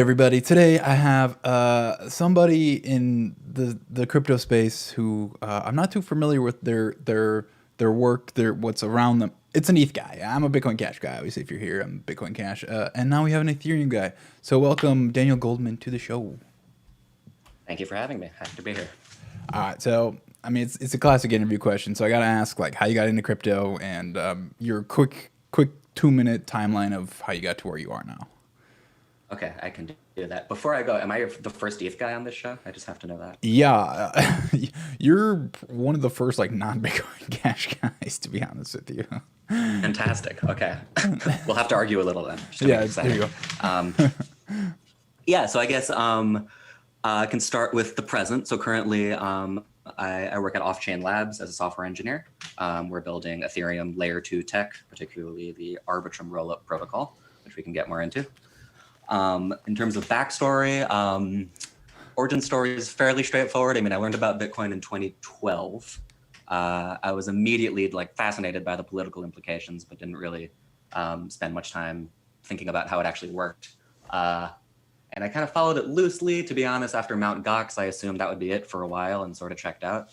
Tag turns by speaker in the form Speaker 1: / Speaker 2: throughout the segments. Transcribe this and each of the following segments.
Speaker 1: Everybody, today I have somebody in the crypto space who I'm not too familiar with their work, their what's around them. It's an ETH guy. I'm a Bitcoin Cash guy. Obviously, if you're here, I'm Bitcoin Cash. And now we have an Ethereum guy. So welcome Daniel Goldman to the show.
Speaker 2: Thank you for having me. Happy to be here.
Speaker 1: All right, so I mean it's a classic interview question. So I gotta ask like how you got into crypto and your quick 2-minute timeline of how you got to where you are now.
Speaker 2: Okay, I can do that. Before I go, am I the first ETH guy on this show? I just have to know that.
Speaker 1: Yeah, you're one of the first like non-Bitcoin Cash guys, to be honest with you.
Speaker 2: Fantastic. Okay, we'll have to argue a little then.
Speaker 1: Yeah, there you
Speaker 2: go. Yeah, so I guess I can start with the present. So currently, I work at Off-Chain Labs as a software engineer. We're building Ethereum Layer 2 tech, particularly the Arbitrum rollup protocol, which we can get more into. In terms of backstory, origin story is fairly straightforward. I mean, I learned about Bitcoin in 2012. I was immediately like fascinated by the political implications, but didn't really spend much time thinking about how it actually worked. And I kind of followed it loosely, to be honest. After Mt. Gox, I assumed that would be it for a while and sort of checked out,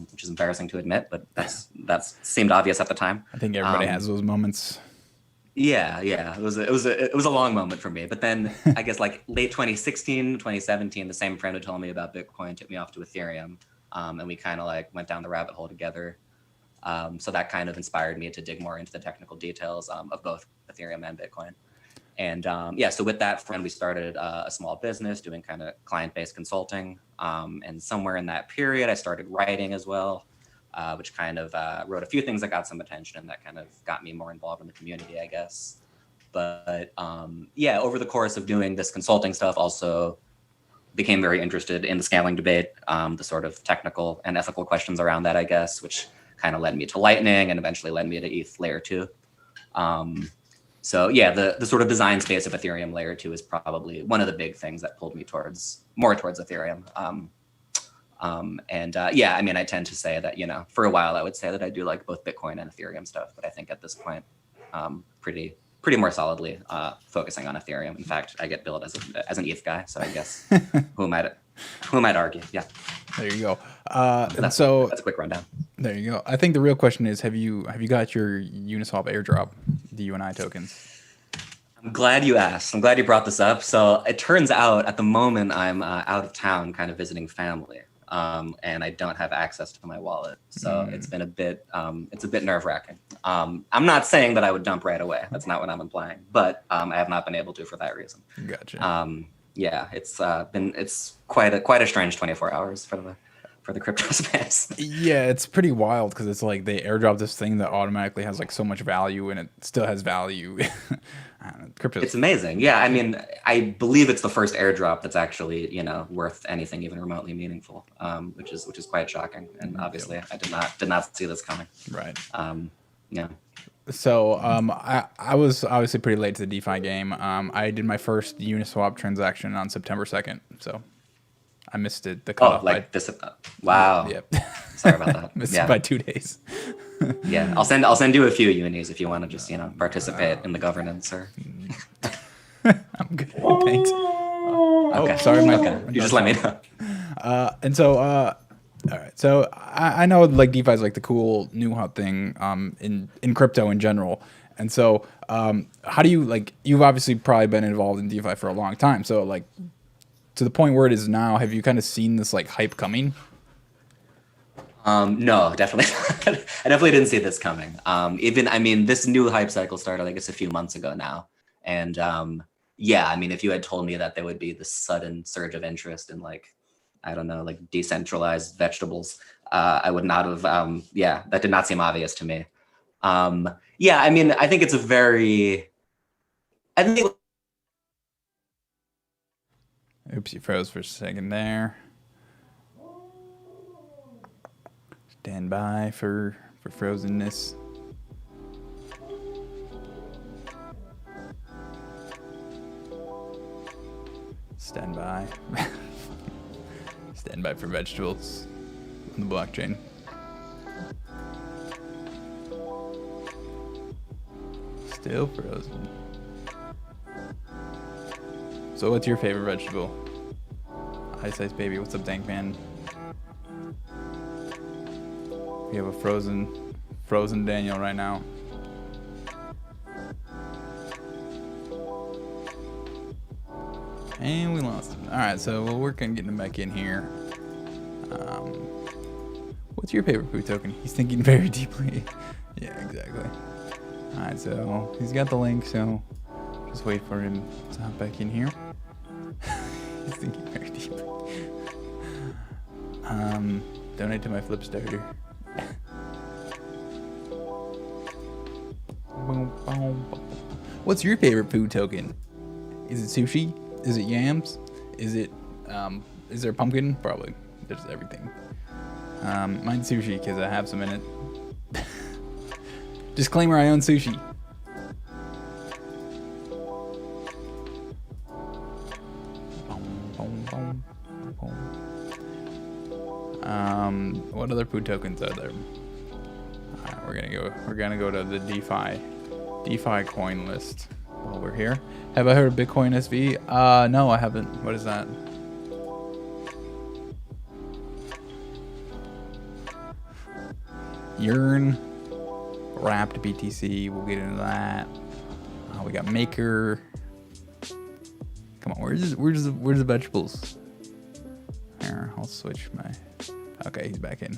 Speaker 2: which is embarrassing to admit, but that's seemed obvious at the time.
Speaker 1: I think everybody has those moments.
Speaker 2: Yeah. It was a long moment for me. But then I guess like late 2016, 2017, the same friend who told me about Bitcoin took me off to Ethereum, and we kind of like went down the rabbit hole together. So that kind of inspired me to dig more into the technical details of both Ethereum and Bitcoin. And yeah, so with that friend, we started a small business doing kind of client-based consulting. And somewhere in that period, I started writing as well. Which kind of wrote a few things that got some attention and that kind of got me more involved in the community, I guess. But yeah, over the course of doing this consulting stuff, also became very interested in the scaling debate, the sort of technical and ethical questions around that, I guess, which kind of led me to Lightning and eventually led me to ETH Layer 2. So yeah, the sort of design space of Ethereum Layer 2 is probably one of the big things that pulled me more towards Ethereum. Yeah, I mean, I tend to say that, you know, for a while, I would say that I do like both Bitcoin and Ethereum stuff, but I think at this point, pretty more solidly focusing on Ethereum. In fact, I get billed as an ETH guy, so I guess who might argue? Yeah.
Speaker 1: There you go.
Speaker 2: That's a quick rundown.
Speaker 1: There you go. I think the real question is, have you got your Uniswap airdrop, the UNI tokens?
Speaker 2: I'm glad you asked. I'm glad you brought this up. So it turns out at the moment I'm out of town, kind of visiting family. And I don't have access to my wallet. So it's been a bit nerve-wracking. I'm not saying that I would dump right away. That's not what I'm implying, but I have not been able to for that reason.
Speaker 1: Gotcha.
Speaker 2: Yeah, it's quite a strange 24 hours for the crypto space.
Speaker 1: Yeah, it's pretty wild because it's like they airdrop this thing that automatically has like so much value and it still has value. Crypto.
Speaker 2: It's amazing. Yeah, I mean, I believe it's the first airdrop that's actually, you know, worth anything even remotely meaningful, which is quite shocking. And obviously, I did not see this coming.
Speaker 1: Right.
Speaker 2: Yeah.
Speaker 1: So I was obviously pretty late to the DeFi game. I did my first Uniswap transaction on September 2nd. So I missed it. The cutoff.
Speaker 2: Oh, like this. Wow.
Speaker 1: Yep.
Speaker 2: Sorry about that.
Speaker 1: Missed it by 2 days.
Speaker 2: Yeah, I'll send you a few unis if you want to just, you know, participate in the governance or.
Speaker 1: I'm good. Thanks.
Speaker 2: Okay.
Speaker 1: Sorry,
Speaker 2: okay. You just let me know.
Speaker 1: And so, all right. So I know like DeFi is like the cool new hot thing in crypto in general. And so, how do you like? You've obviously probably been involved in DeFi for a long time. So like, to the point where it is now, have you kind of seen this like hype coming?
Speaker 2: No, definitely not. I definitely didn't see this coming. I mean, this new hype cycle started, I guess, a few months ago now. And yeah, I mean, if you had told me that there would be this sudden surge of interest in like, I don't know, like decentralized vegetables, I would not have, yeah, that did not seem obvious to me. Yeah, I mean, I think it's I think.
Speaker 1: Oops, you froze for a second there. Stand by for frozenness. Stand by. Stand by for vegetables on the blockchain. Still frozen. So what's your favorite vegetable? Ice Ice Baby, what's up, Dank Man? We have a frozen Daniel right now. And we lost him. All right, so we'll work on getting him back in here. What's your favorite food token? He's thinking very deeply. Yeah, exactly. All right, so he's got the link, so just wait for him to hop back in here. He's thinking very deeply. Donate to my flip starter. What's your favorite food token? Is it sushi? Is it yams? Is there pumpkin? Probably. There's everything. Mine's sushi because I have some in it. Disclaimer, I own sushi. What other food tokens are there? Alright, we're gonna go to the DeFi coin list while we're here. Have I heard of Bitcoin SV? No, I haven't. What is that? Yearn, wrapped BTC. We'll get into that. We got Maker. Come on, where's the vegetables? Here, I'll switch my. Okay, he's back in.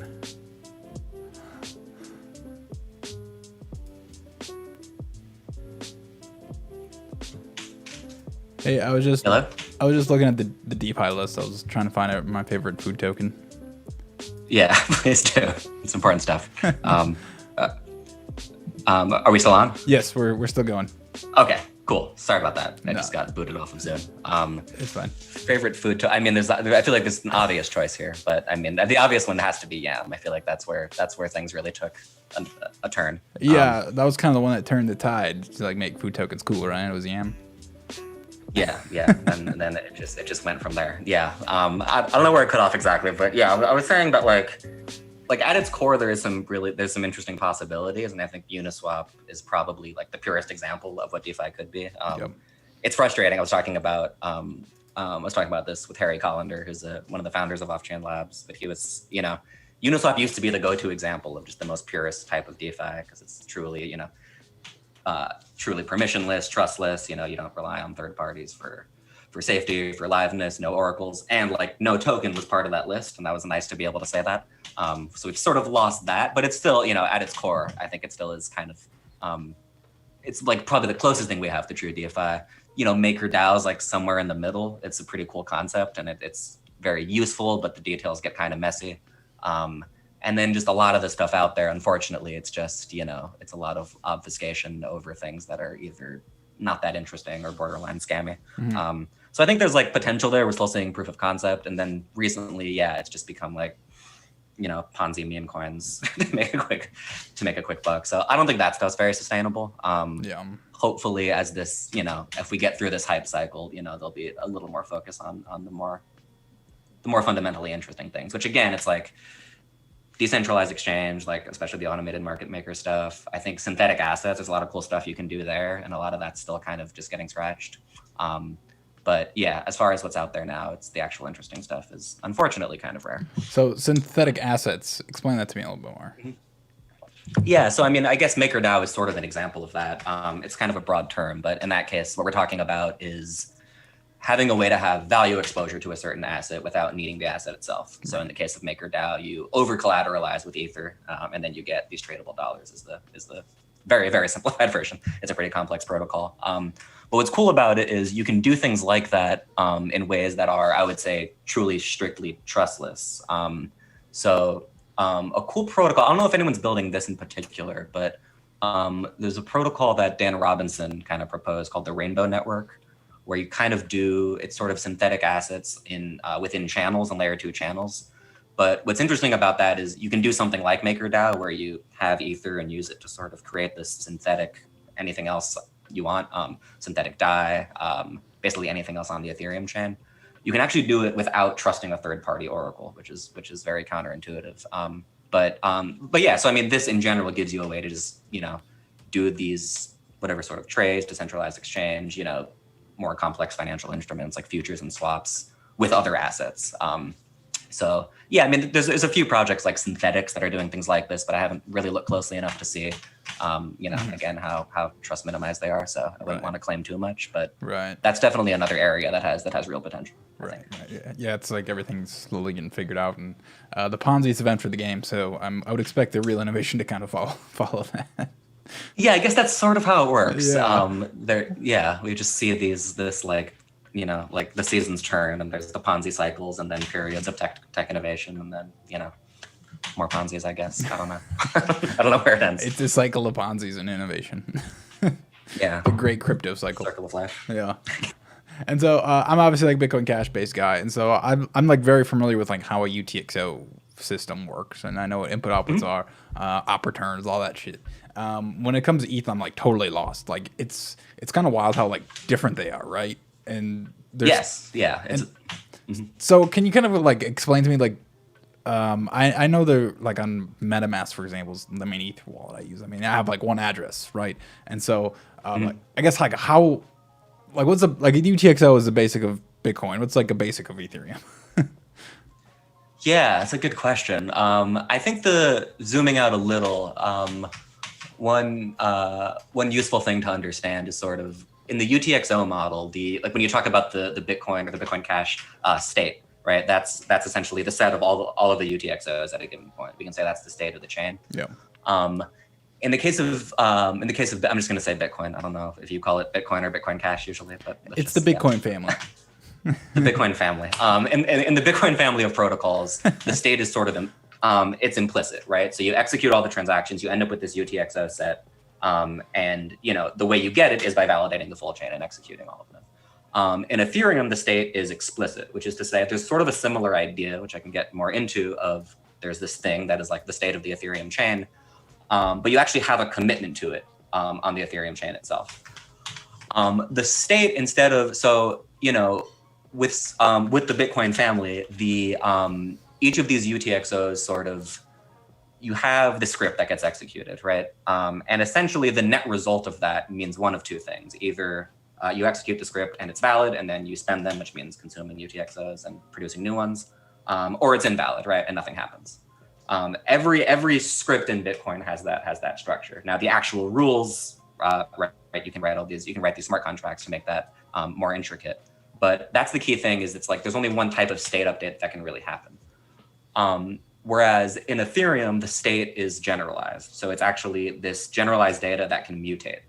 Speaker 1: Hey, I was just looking at the DeFi list. I was trying to find out my favorite food token.
Speaker 2: Yeah, please do. It's important stuff. Are we still on?
Speaker 1: Yes, we're still going.
Speaker 2: Okay, cool. Sorry about that. I just got booted off of Zoom.
Speaker 1: It's fine.
Speaker 2: Favorite food I mean, I feel like there's an obvious choice here, but I mean, the obvious one has to be yam. I feel like that's where things really took a turn.
Speaker 1: Yeah, that was kind of the one that turned the tide to like make food tokens cooler, right? It was yam.
Speaker 2: Yeah, and then it just went from there. Yeah, I don't know where it cut off exactly, but yeah, I was saying that like at its core, there's some interesting possibilities, and I think Uniswap is probably like the purest example of what DeFi could be.
Speaker 1: Yep.
Speaker 2: It's frustrating. I was talking about this with Harry Collender, who's one of the founders of Off-Chain Labs, but he was, Uniswap used to be the go-to example of just the most purest type of DeFi because it's truly, truly permissionless, trustless. You don't rely on third parties for safety, for liveness, no oracles, and like no token was part of that list, and that was nice to be able to say that. So we've sort of lost that, but it's still, at its core, I think it still is kind of, it's like probably the closest thing we have to true DeFi. MakerDAO is like somewhere in the middle. It's a pretty cool concept, and it's very useful, but the details get kind of messy. And then just a lot of the stuff out there, unfortunately, it's just, it's a lot of obfuscation over things that are either not that interesting or borderline scammy.
Speaker 1: Mm-hmm.
Speaker 2: So I think there's like potential there. We're still seeing proof of concept. And then recently, it's just become like, Ponzi meme coins to make a quick buck. So I don't think that stuff's very sustainable. Hopefully as this, if we get through this hype cycle, there'll be a little more focus on the more fundamentally interesting things, which again, it's like decentralized exchange, like especially the automated market maker stuff. I think synthetic assets, there's a lot of cool stuff you can do there. And a lot of that's still kind of just getting scratched. But yeah, as far as what's out there now, it's the actual interesting stuff is unfortunately kind of rare.
Speaker 1: So synthetic assets, explain that to me a little bit more.
Speaker 2: Yeah, so I mean, I guess MakerDAO is sort of an example of that. It's kind of a broad term, but in that case, what we're talking about is having a way to have value exposure to a certain asset without needing the asset itself. So in the case of MakerDAO, you over collateralize with Ether, and then you get these tradable dollars is the very, very simplified version. It's a pretty complex protocol. But what's cool about it is you can do things like that in ways that are, I would say, truly strictly trustless. So a cool protocol, I don't know if anyone's building this in particular, but there's a protocol that Dan Robinson kind of proposed called the Rainbow Network, where you kind of do, it's sort of synthetic assets within channels and layer 2 channels. But what's interesting about that is you can do something like MakerDAO where you have Ether and use it to sort of create this synthetic, anything else you want, synthetic DAI, basically anything else on the Ethereum chain. You can actually do it without trusting a third-party oracle, which is very counterintuitive. But yeah, so I mean, this in general gives you a way to just do these whatever sort of trades, decentralized exchange, more complex financial instruments like futures and swaps with other assets. So yeah, I mean, there's a few projects like Synthetics that are doing things like this, but I haven't really looked closely enough to see, again, how trust minimized they are. So I wouldn't want to claim too much, but that's definitely another area that has real potential.
Speaker 1: Right. Yeah, it's like everything's slowly getting figured out, and the Ponzi's event for the game. So I would expect the real innovation to kind of follow that.
Speaker 2: Yeah, I guess that's sort of how it works.
Speaker 1: Yeah.
Speaker 2: We just see this like the seasons turn, and there's the Ponzi cycles, and then periods of tech innovation, and then more Ponzi's, I guess. I don't know. I don't know where it ends.
Speaker 1: It's a cycle of Ponzi's and innovation.
Speaker 2: Yeah.
Speaker 1: The great crypto cycle.
Speaker 2: Circle of life.
Speaker 1: Yeah. And so I'm obviously like Bitcoin Cash based guy, and so I'm like very familiar with like how a UTXO system works, and I know what input outputs are, op returns, all that shit. When it comes to ETH, I'm like totally lost. Like it's kind of wild how like different they are, right? And there's, So can you kind of like explain to me like I know they're like on MetaMask, for example, is the main ETH wallet I use. I mean, I have like one address, right? And so like, I guess like how like what's a UTXO is the basic of Bitcoin. What's like a basic of Ethereum?
Speaker 2: Yeah, that's a good question. I think zooming out a little, one useful thing to understand is sort of in the UTXO model, like when you talk about the Bitcoin or the Bitcoin Cash state, right? That's essentially the set of all of the UTXOs at a given point. We can say that's the state of the chain.
Speaker 1: Yeah.
Speaker 2: In the case of I'm just going to say Bitcoin. I don't know if you call it Bitcoin or Bitcoin Cash usually, but
Speaker 1: it's the Bitcoin family.
Speaker 2: The Bitcoin family. In the Bitcoin family of protocols, the state is sort of it's implicit, right? So you execute all the transactions, you end up with this UTXO set, and the way you get it is by validating the full chain and executing all of them. In Ethereum, the state is explicit, which is to say there's sort of a similar idea, which I can get more into, of there's this thing that is like the state of the Ethereum chain, but you actually have a commitment to it on the Ethereum chain itself. The state, instead of, with the Bitcoin family, each of these UTXOs sort of, you have the script that gets executed, right? And essentially the net result of that means one of two things. Either you execute the script and it's valid, and then you spend them, which means consuming UTXOs and producing new ones, or it's invalid, right? And nothing happens. Every script in Bitcoin has that structure. Now the actual rules, right? You can write these smart contracts to make that more intricate. But that's the key thing, is it's like there's only one type of state update that can really happen. Whereas in Ethereum, the state is generalized. So it's actually this generalized data that can mutate.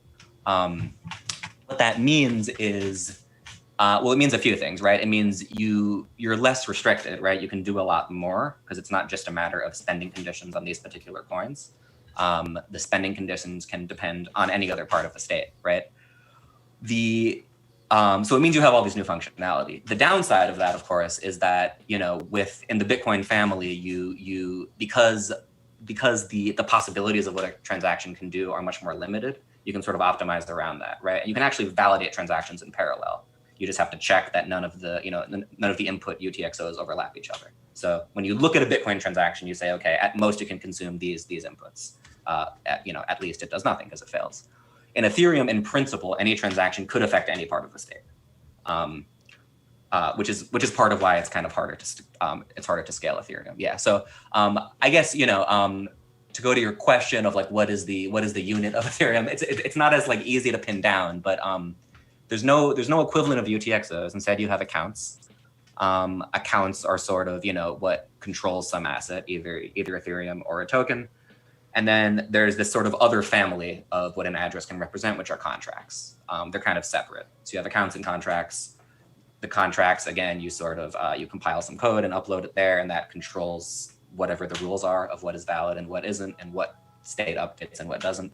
Speaker 2: What that means is, it means a few things, right? It means you're less restricted, right? You can do a lot more because it's not just a matter of spending conditions on these particular coins. The spending conditions can depend on any other part of the state, right? So it means you have all these new functionality. The downside of that, of course, is that in the Bitcoin family, because the possibilities of what a transaction can do are much more limited, you can sort of optimize around that, right? And you can actually validate transactions in parallel. You just have to check that none of the input UTXOs overlap each other. So when you look at a Bitcoin transaction, you say, okay, at most you can consume these inputs. At least it does nothing because it fails. In Ethereum, in principle, any transaction could affect any part of the state, which is part of why it's kind of harder to scale Ethereum. Yeah. So I guess to go to your question of like what is the unit of Ethereum, it's not as like easy to pin down, but there's no equivalent of UTXOs. Instead, you have accounts. Accounts are sort of what controls some asset, either Ethereum or a token. And then there's this sort of other family of what an address can represent, which are contracts. They're kind of separate. So you have accounts and contracts. The contracts, again, you sort of, you compile some code and upload it there, and that controls whatever the rules are of what is valid and what isn't, and what state updates and what doesn't.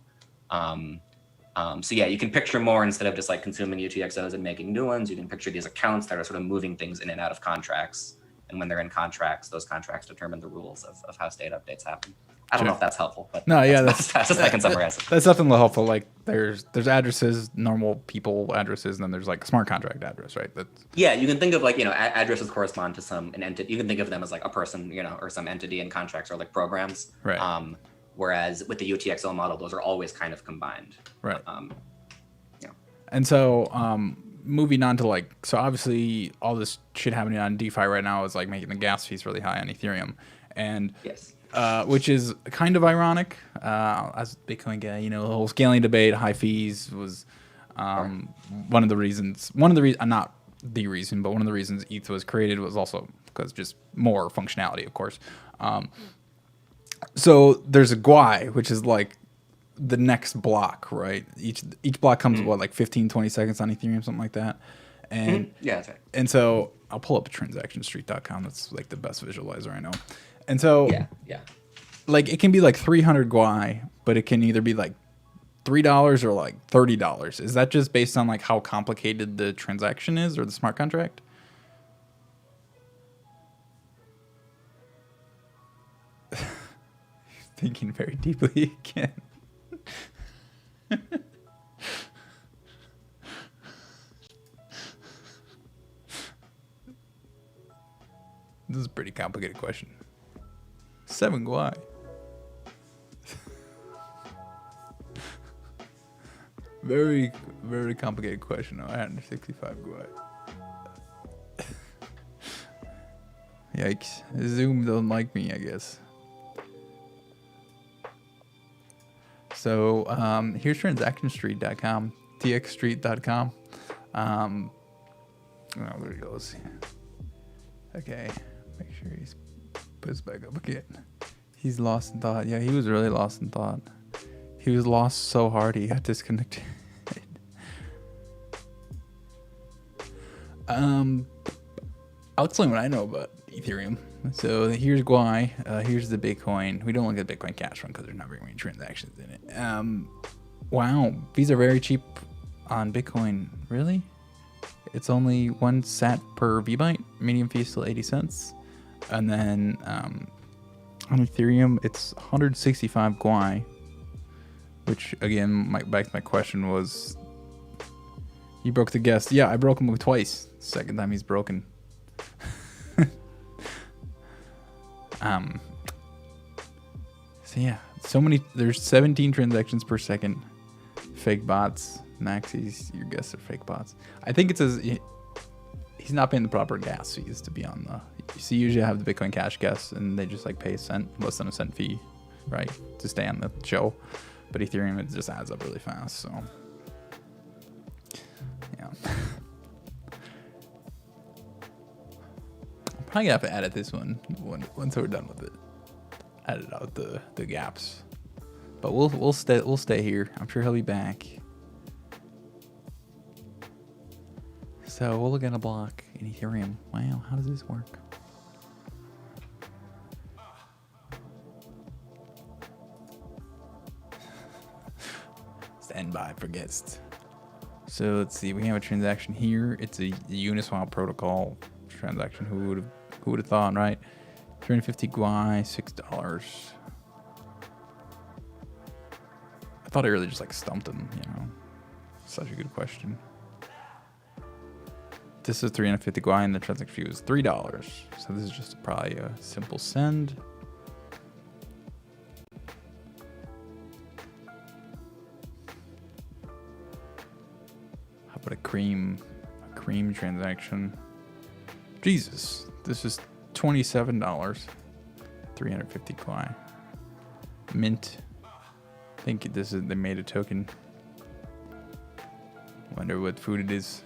Speaker 2: So yeah, you can picture more, instead of just like consuming UTXOs and making new ones, you can picture these accounts that are sort of moving things in and out of contracts. And when they're in contracts, those contracts determine the rules of how state updates happen. I don't know if that's helpful, but
Speaker 1: no, yeah,
Speaker 2: that's just I can summarize it.
Speaker 1: That's definitely helpful. Like there's addresses, normal people addresses, and then there's like a smart contract address, right?
Speaker 2: Yeah, you can think of like addresses correspond to an entity. You can think of them as like a person, or some entity, and contracts are like programs.
Speaker 1: Right.
Speaker 2: Whereas with the UTXO model, those are always kind of combined.
Speaker 1: Right. And so moving on to like, so obviously all this shit happening on DeFi right now is like making the gas fees really high on Ethereum, and
Speaker 2: Yes.
Speaker 1: which is kind of ironic. As a Bitcoin guy, you know, the whole scaling debate, high fees was one of the reasons. Not the reason, but one of the reasons ETH was created was also because just more functionality, of course. So there's a GUI, which is like the next block, right? Each block comes with what, like 15, 20 seconds on Ethereum, something like that. And
Speaker 2: Yeah, that's right.
Speaker 1: and so I'll pull up transactionstreet.com. That's like the best visualizer I know. And so
Speaker 2: Yeah.
Speaker 1: like it can be like 300 GUI, but it can either be like $3 or like $30. Is that just based on like how complicated the transaction is or the smart contract? Thinking very deeply again. This is a pretty complicated question. 7 GUI. Very, very complicated question. 165 GUI. Yikes. Zoom don't like me, I guess. So here's transactionstreet.com, txstreet.com. Oh, there he goes. Okay, make sure he's puts back up again. He's lost in thought. Yeah, he was really lost in thought. He was lost so hard he got disconnected. I'll explain what I know about Ethereum. So here's GUI. Here's the Bitcoin. We don't look at Bitcoin Cash one because there's not very many transactions in it. Wow, fees are very cheap on Bitcoin. Really? It's only 1 sat per VByte. Medium fee is still 80 cents. And then on Ethereum, it's 165 GUI. Which again, back to my question was, you broke the guest. Yeah, I broke him twice. Second time he's broken. So yeah, there's 17 transactions per second. Fake bots, maxis, your guests are fake bots. I think it says he's not paying the proper gas fees to be on the. So you usually have the Bitcoin Cash guests, and they just like pay less than a cent fee, right, to stay on the show. But Ethereum, it just adds up really fast. So yeah. I'm probably gonna have to edit this one once we're done with it. Edit out the gaps. But we'll stay here. I'm sure he'll be back. So we'll look at a block in Ethereum. Wow, how does this work? Stand by for guests. So let's see. We have a transaction here. It's a Uniswap protocol transaction. Who would have thought, right? 350 GUI, $6. I thought I really just like stumped him, you know. Such a good question. This is 350 GUI and the transaction fee was $3. So this is just probably a simple send. How about a cream transaction? Jesus, this is $27. 350 GUI. Mint. I think they made a token. Wonder what food it is.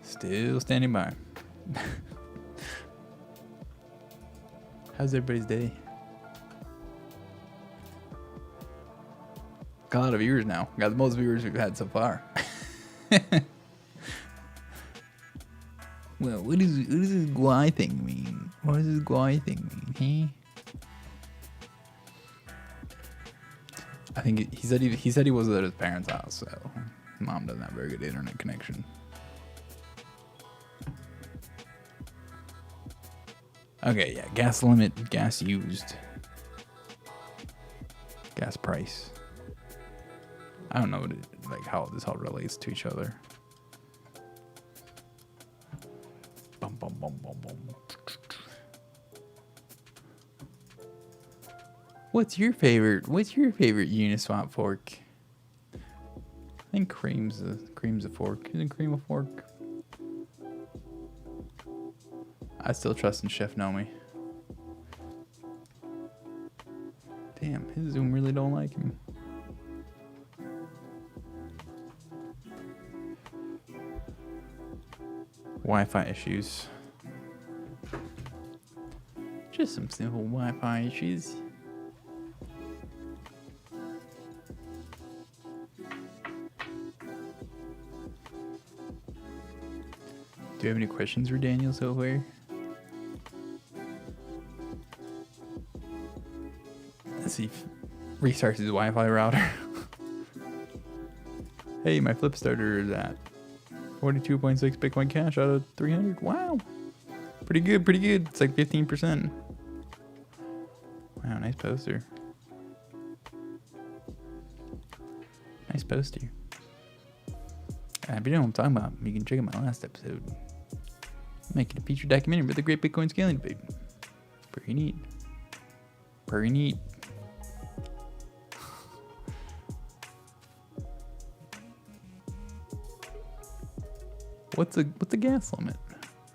Speaker 1: Still standing by. How's everybody's day? Got a lot of viewers now. Got the most viewers we've had so far. Well, what does this GUI thing mean? What does this GUI thing mean? I think he said he was at his parents' house, so mom doesn't have very good internet connection. Okay, yeah, gas limit, gas used, gas price. I don't know how this all relates to each other. Bum, bum, bum, bum, bum. What's your favorite Uniswap fork? think Cream's a fork. Isn't Cream a fork? I still trust in Chef Nomi. Damn, his Zoom really don't like him. Wi-Fi issues. Just some simple Wi-Fi issues. Do you have any questions for Daniel so far? Let's see if restarts his Wi-Fi router. Hey, my flip starter is at 42.6 Bitcoin Cash out of 300. Wow. Pretty good, pretty good. It's like 15%. Wow, nice poster. Nice poster. If you know what I'm talking about, you can check out my last episode. I'm making a feature documentary about the great Bitcoin scaling debate. Pretty neat. Pretty neat. What's the gas limit?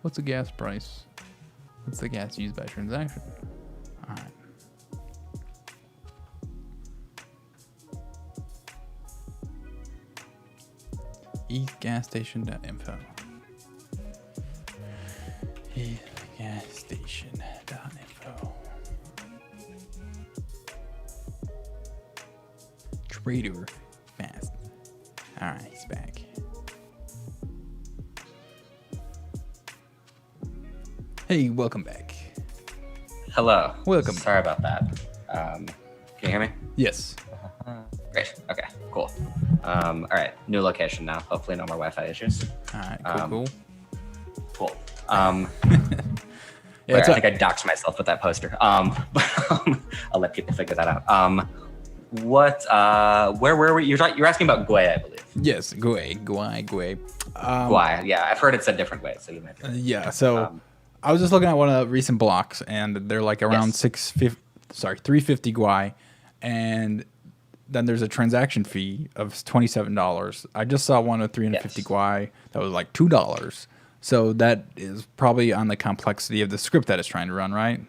Speaker 1: What's the gas price? What's the gas used by transaction? All right. eGasStation.info. eGasStation.info. Trader fast. All right, he's back. Hey, welcome back.
Speaker 2: Hello.
Speaker 1: Welcome.
Speaker 2: Sorry about that. Can you hear me?
Speaker 1: Yes.
Speaker 2: Great. Okay, cool. All right, new location now. Hopefully no more Wi-Fi issues.
Speaker 1: All right, cool.
Speaker 2: Cool.
Speaker 1: Yeah,
Speaker 2: I think I doxed myself with that poster. But I'll let people figure that out. Where were we? You're asking about Gwei, I believe.
Speaker 1: Yes, Gwei.
Speaker 2: Gwei. Yeah, I've heard it said different ways, so you might.
Speaker 1: Yeah. So I was just looking at one of the recent blocks, and they're like around 350 Gwei, and then there's a transaction fee of $27. I just saw one of 350 Gwei that was like $2. So that is probably on the complexity of the script that it's trying to run, right?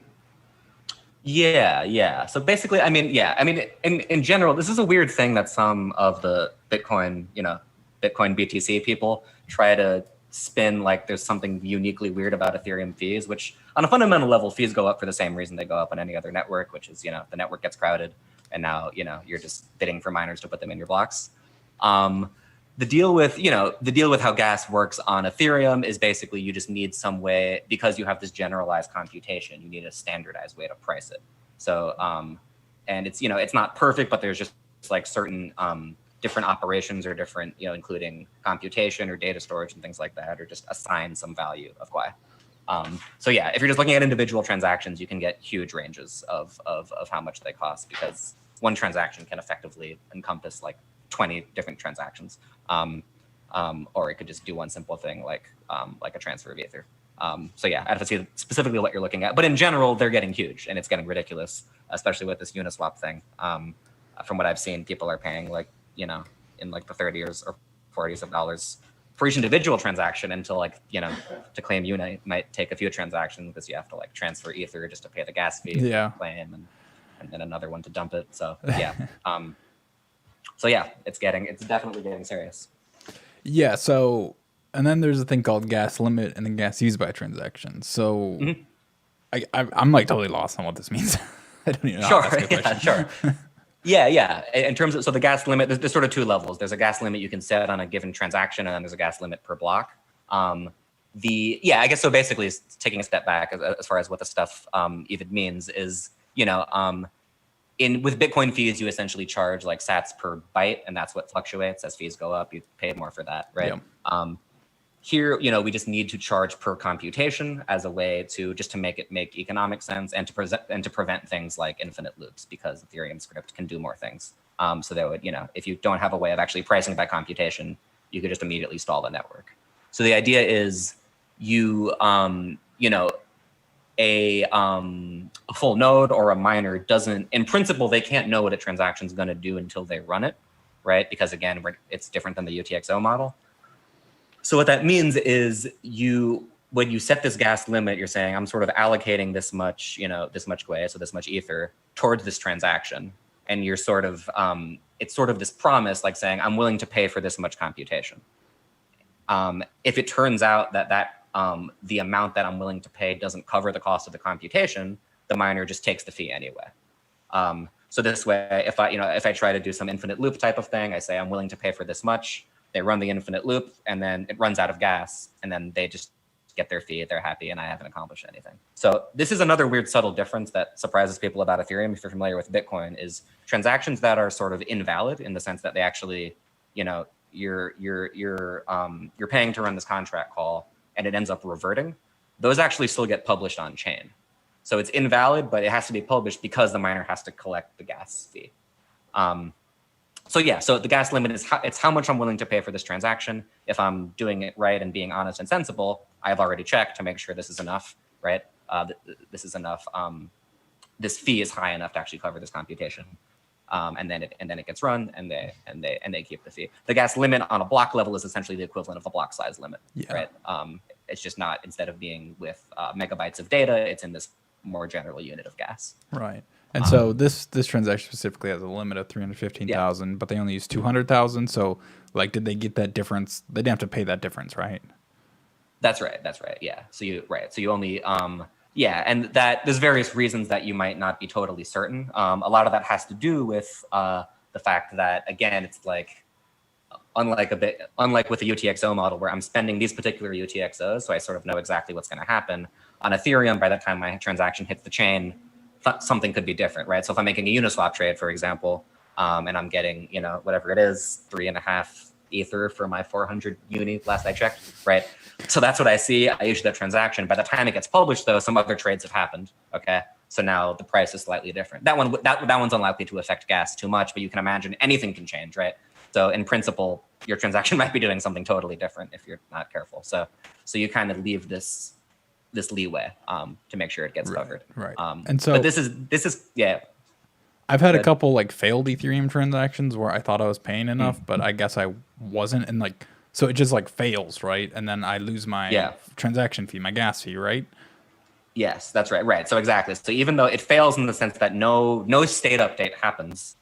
Speaker 2: Yeah. So basically, in general, this is a weird thing that some of the Bitcoin BTC people try to spin like there's something uniquely weird about Ethereum fees, which on a fundamental level, fees go up for the same reason they go up on any other network, which is, the network gets crowded and now, you're just bidding for miners to put them in your blocks. The deal with how gas works on Ethereum is basically you just need some way, because you have this generalized computation, you need a standardized way to price it. So, and it's, it's not perfect, but there's just like certain different operations or different, including computation or data storage and things like that, or just assign some value of Gwei. So yeah, if you're just looking at individual transactions, you can get huge ranges of how much they cost, because one transaction can effectively encompass like 20 different transactions. Or it could just do one simple thing like a transfer of Ether. So yeah, I have to see specifically what you're looking at. But in general, they're getting huge and it's getting ridiculous, especially with this Uniswap thing. From what I've seen, people are paying like, in like the 30s or 40s of dollars for each individual transaction until like, to claim Uni might take a few transactions because you have to like transfer Ether just to pay the gas fee to claim and then another one to dump it. So yeah. So yeah, it's definitely getting serious.
Speaker 1: Yeah. So, and then there's a thing called gas limit and then gas used by transaction. So I'm like totally lost on what this means. I don't even know how to ask a question.
Speaker 2: Sure. Yeah. In terms of, so the gas limit, there's sort of two levels. There's a gas limit you can set on a given transaction, and then there's a gas limit per block. I guess so. Basically, taking a step back as far as what the stuff even means is, with Bitcoin fees, you essentially charge like sats per byte, and that's what fluctuates as fees go up. You pay more for that, right? Yeah. Here, we just need to charge per computation as a way to make economic sense and to prevent things like infinite loops, because Ethereum script can do more things. So that would, if you don't have a way of actually pricing by computation, you could just immediately stall the network. So the idea is a full node or a miner doesn't, in principle, they can't know what a transaction is going to do until they run it, right? Because again, it's different than the UTXO model. So what that means is when you set this gas limit, you're saying I'm sort of allocating this much, this much GUE, so this much ether towards this transaction. And you're sort of, it's sort of this promise, like saying, I'm willing to pay for this much computation. If it turns out that the amount that I'm willing to pay doesn't cover the cost of the computation, the miner just takes the fee anyway. So this way, if I try to do some infinite loop type of thing, I say I'm willing to pay for this much. They run the infinite loop, and then it runs out of gas, and then they just get their fee, they're happy, and I haven't accomplished anything. So this is another weird subtle difference that surprises people about Ethereum, if you're familiar with Bitcoin, is transactions that are sort of invalid in the sense that they actually, you're paying to run this contract call and it ends up reverting. Those actually still get published on chain. So it's invalid, but it has to be published because the miner has to collect the gas fee. So the gas limit is how much I'm willing to pay for this transaction. If I'm doing it right and being honest and sensible, I've already checked to make sure this is enough, right? This is enough. This fee is high enough to actually cover this computation, and then it gets run, and they keep the fee. The gas limit on a block level is essentially the equivalent of a block size limit, right? It's just not, instead of being with megabytes of data, it's in this more general unit of gas,
Speaker 1: right? And so this transaction specifically has a limit of 315,000, but they only use 200,000. So like, did they get that difference? They didn't have to pay that difference, right?
Speaker 2: That's right. Yeah. So you only and that there's various reasons that you might not be totally certain. A lot of that has to do with the fact that, again, it's like unlike with the UTXO model where I'm spending these particular UTXOs, so I sort of know exactly what's going to happen. On Ethereum, by the time my transaction hits the chain, something could be different, right? So if I'm making a Uniswap trade, for example, and I'm getting, whatever it is, 3.5 ether for my 400 uni last I checked, right? So that's what I see. I issue that transaction. By the time it gets published, though, some other trades have happened. Okay, so now the price is slightly different. That one's unlikely to affect gas too much, but you can imagine anything can change, right? So in principle, your transaction might be doing something totally different if you're not careful. So you kind of leave this leeway to make sure it gets covered.
Speaker 1: Right.
Speaker 2: And so, but this is
Speaker 1: I've had a couple like failed Ethereum transactions where I thought I was paying enough, but I guess I wasn't, and like so it just like fails, right? And then I lose my transaction fee, my gas fee, right?
Speaker 2: Yes, that's right. Right. So exactly. So even though it fails in the sense that no state update happens,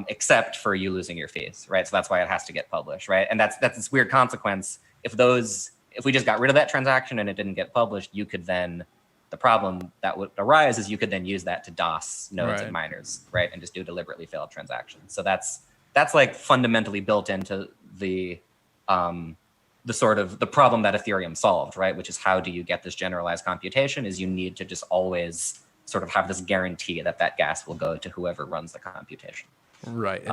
Speaker 2: except for you losing your fees, right? So that's why it has to get published, right? And that's this weird consequence. If we just got rid of that transaction and it didn't get published, you could then, the problem that would arise is you could then use that to DOS nodes and miners, right? And just do deliberately failed transactions. So that's like fundamentally built into the sort of the problem that Ethereum solved, right? Which is, how do you get this generalized computation? Is you need to just always sort of have this guarantee that gas will go to whoever runs the computation.
Speaker 1: Right.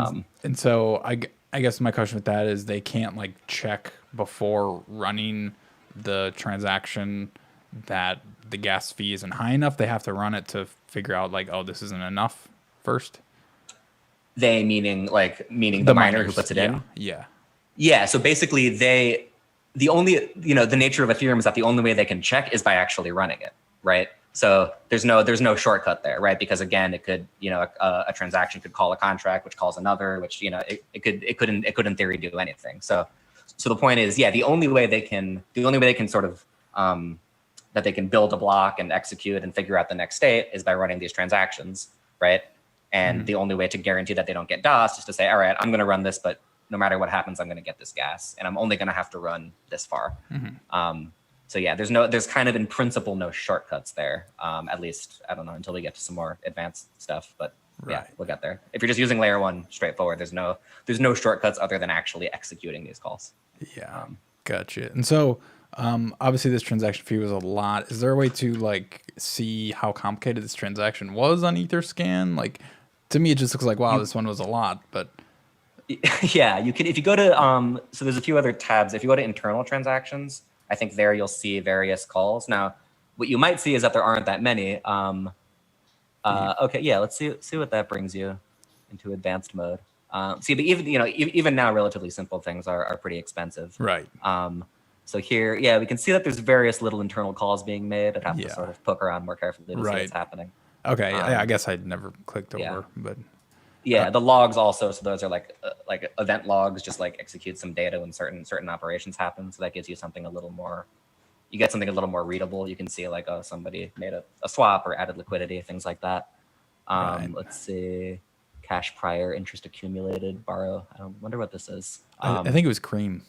Speaker 1: And so I guess my question with that is, they can't like check before running the transaction that the gas fee isn't high enough. They have to run it to figure out like, oh, this isn't enough first.
Speaker 2: They meaning the miner who puts it in. Yeah. So basically the nature of Ethereum is that the only way they can check is by actually running it, right? So there's no shortcut there, right? Because again, it could, a transaction could call a contract, which calls another, which, it could in theory do anything. So the point is, the only way they can sort of, that they can build a block and execute and figure out the next state is by running these transactions, right? And the only way to guarantee that they don't get DOS is to say, all right, I'm going to run this, but no matter what happens, I'm going to get this gas, and I'm only going to have to run this far. So there's kind of in principle no shortcuts there. At least, I don't know, until we get to some more advanced stuff, but we'll get there. If you're just using layer one straightforward, there's no shortcuts other than actually executing these calls.
Speaker 1: Gotcha. And so obviously this transaction fee was a lot. Is there a way to like see how complicated this transaction was on Etherscan? Like, to me, it just looks like, wow, this one was a lot, but
Speaker 2: yeah, you can, if you go to, so there's a few other tabs. If you go to internal transactions, I think there you'll see various calls. Now, what you might see is that there aren't that many. Okay, let's see what that brings you into advanced mode. But even now, relatively simple things are pretty expensive.
Speaker 1: Right.
Speaker 2: So here, we can see that there's various little internal calls being made. I'd have to sort of poke around more carefully to see what's happening.
Speaker 1: Okay, I guess I'd never clicked over, but
Speaker 2: Yeah, the logs also. So those are like event logs, just like execute some data when certain operations happen. So that gives you something a little more. You get something a little more readable. You can see like, oh, somebody made a swap or added liquidity, things like that.
Speaker 1: Right.
Speaker 2: Let's see, cash prior, interest accumulated, borrow. I don't wonder what this is.
Speaker 1: I think it was cream.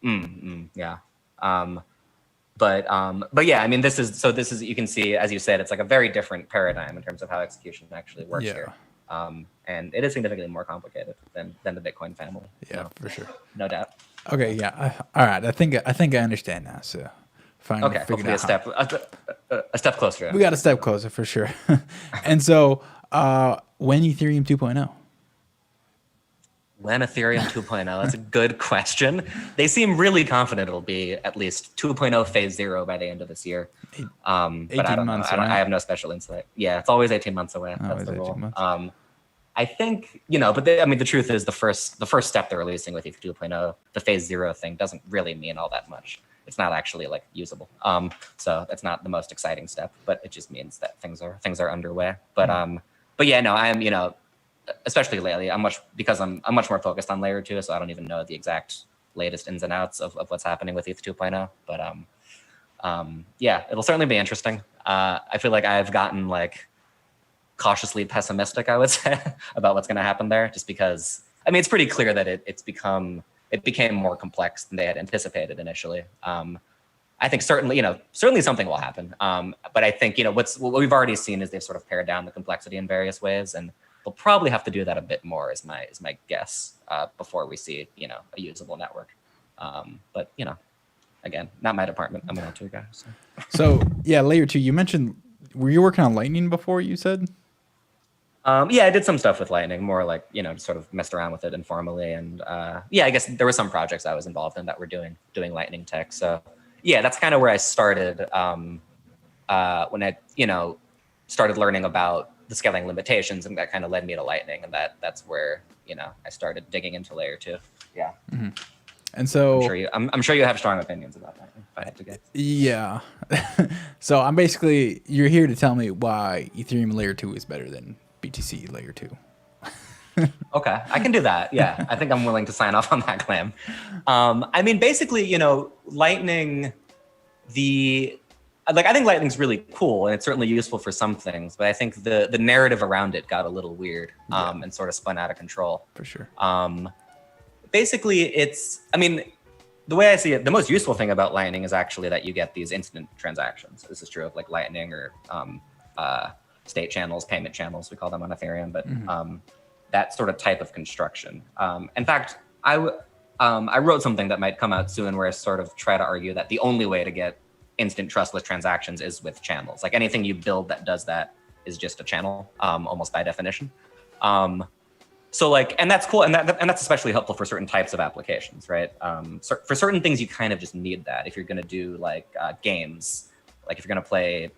Speaker 2: Yeah. But yeah, I mean, this is you can see, as you said, it's like a very different paradigm in terms of how execution actually works here. And it is significantly more complicated than the Bitcoin family.
Speaker 1: Yeah, for sure.
Speaker 2: No doubt.
Speaker 1: Okay, yeah. All right. I think I understand now. So finally
Speaker 2: Okay,
Speaker 1: figured
Speaker 2: hopefully a step closer.
Speaker 1: We got a step closer for sure. And so when Ethereum 2.0?
Speaker 2: When Ethereum 2.0? That's a good question. They seem really confident it'll be at least 2.0 phase 0 by the end of this year. But I don't know. I have no special insight. Yeah, it's always 18 months away. That's the rule. I think, but I mean, the truth is the first step they're releasing with ETH 2.0, the phase 0 thing doesn't really mean all that much. It's not actually like usable. So that's not the most exciting step, but it just means that things are underway. But yeah, no, I am, especially lately, I'm much more focused on layer 2, so I don't even know the exact latest ins and outs of what's happening with ETH 2.0. But yeah, it'll certainly be interesting. I feel like I've gotten like cautiously pessimistic, I would say, about what's going to happen there, just because, I mean, it's pretty clear that it became more complex than they had anticipated initially. I think certainly something will happen. But I think, what we've already seen is they've sort of pared down the complexity in various ways, and they'll probably have to do that a bit more, is my guess, before we see, a usable network. But, again, not my department. I'm an L2 guy.
Speaker 1: So yeah, layer 2, you mentioned, were you working on Lightning before, you said?
Speaker 2: Yeah, I did some stuff with Lightning, more like, sort of messed around with it informally. And yeah, I guess there were some projects I was involved in that were doing Lightning tech. So yeah, that's kind of where I started when I, started learning about the scaling limitations, and that kind of led me to Lightning. And that's where, I started digging into layer 2. Yeah.
Speaker 1: Mm-hmm. And so
Speaker 2: I'm sure you have strong opinions about Lightning, if I had to guess.
Speaker 1: Yeah. So you're here to tell me why Ethereum layer 2 is better than BTC layer 2.
Speaker 2: Okay, I can do that. Yeah, I think I'm willing to sign off on that claim. I mean, basically, Lightning, I think Lightning's really cool, and it's certainly useful for some things, but I think the narrative around it got a little weird, and sort of spun out of control.
Speaker 1: For sure.
Speaker 2: Basically, the way I see it, the most useful thing about Lightning is actually that you get these instant transactions. This is true of like Lightning or state channels, payment channels, we call them on Ethereum, but that sort of type of construction. In fact, I wrote something that might come out soon where I sort of try to argue that the only way to get instant trustless transactions is with channels. Like anything you build that does that is just a channel, almost by definition. So like, and that's cool, and that's especially helpful for certain types of applications, right? For certain things, you kind of just need that. If you're going to do like games, like if you're going to play,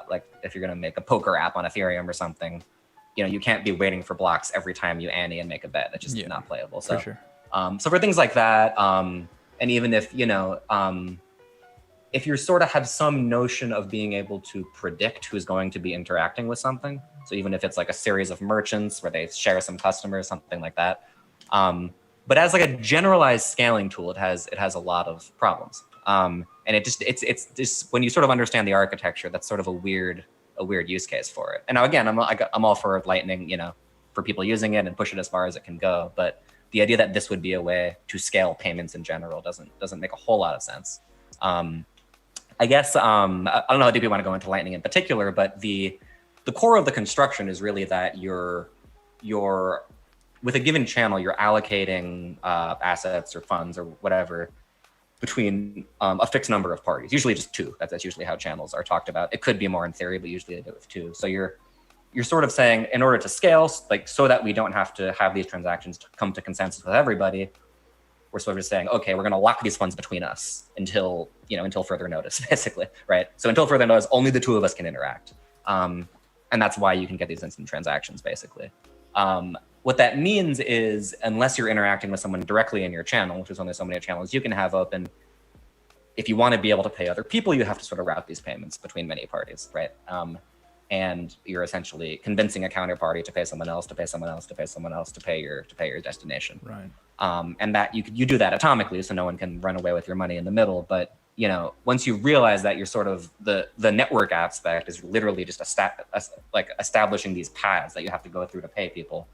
Speaker 2: like if you're going to make a poker app on Ethereum or something, you can't be waiting for blocks every time you ante and make a bet. That's just not playable. So,
Speaker 1: for sure.
Speaker 2: So for things like that, and even if if you sort of have some notion of being able to predict who's going to be interacting with something, so even if it's like a series of merchants where they share some customers, something like that. But as like a generalized scaling tool, it has a lot of problems. And it's just when you sort of understand the architecture, that's sort of a weird use case for it. And now again, I'm all for Lightning, for people using it and push it as far as it can go. But the idea that this would be a way to scale payments in general doesn't make a whole lot of sense. I guess I don't know how deep you want to go into Lightning in particular, but the core of the construction is really that you're with a given channel, you're allocating assets or funds or whatever between a fixed number of parties, usually just two. That's usually how channels are talked about. It could be more in theory, but usually they do it with two. So you're sort of saying, in order to scale, like so that we don't have to have these transactions to come to consensus with everybody, we're sort of saying, okay, we're going to lock these funds between us until further notice, basically, right? So until further notice, only the two of us can interact. And that's why you can get these instant transactions, basically. What that means is, unless you're interacting with someone directly in your channel, which is only so many channels you can have open, if you want to be able to pay other people, you have to sort of route these payments between many parties, right? and you're essentially convincing a counterparty to pay someone else, to pay someone else, to pay someone else, to pay your destination.
Speaker 1: Right.
Speaker 2: And that you do that atomically, so no one can run away with your money in the middle. But once you realize that you're sort of the network aspect is literally just like establishing these paths that you have to go through to pay people,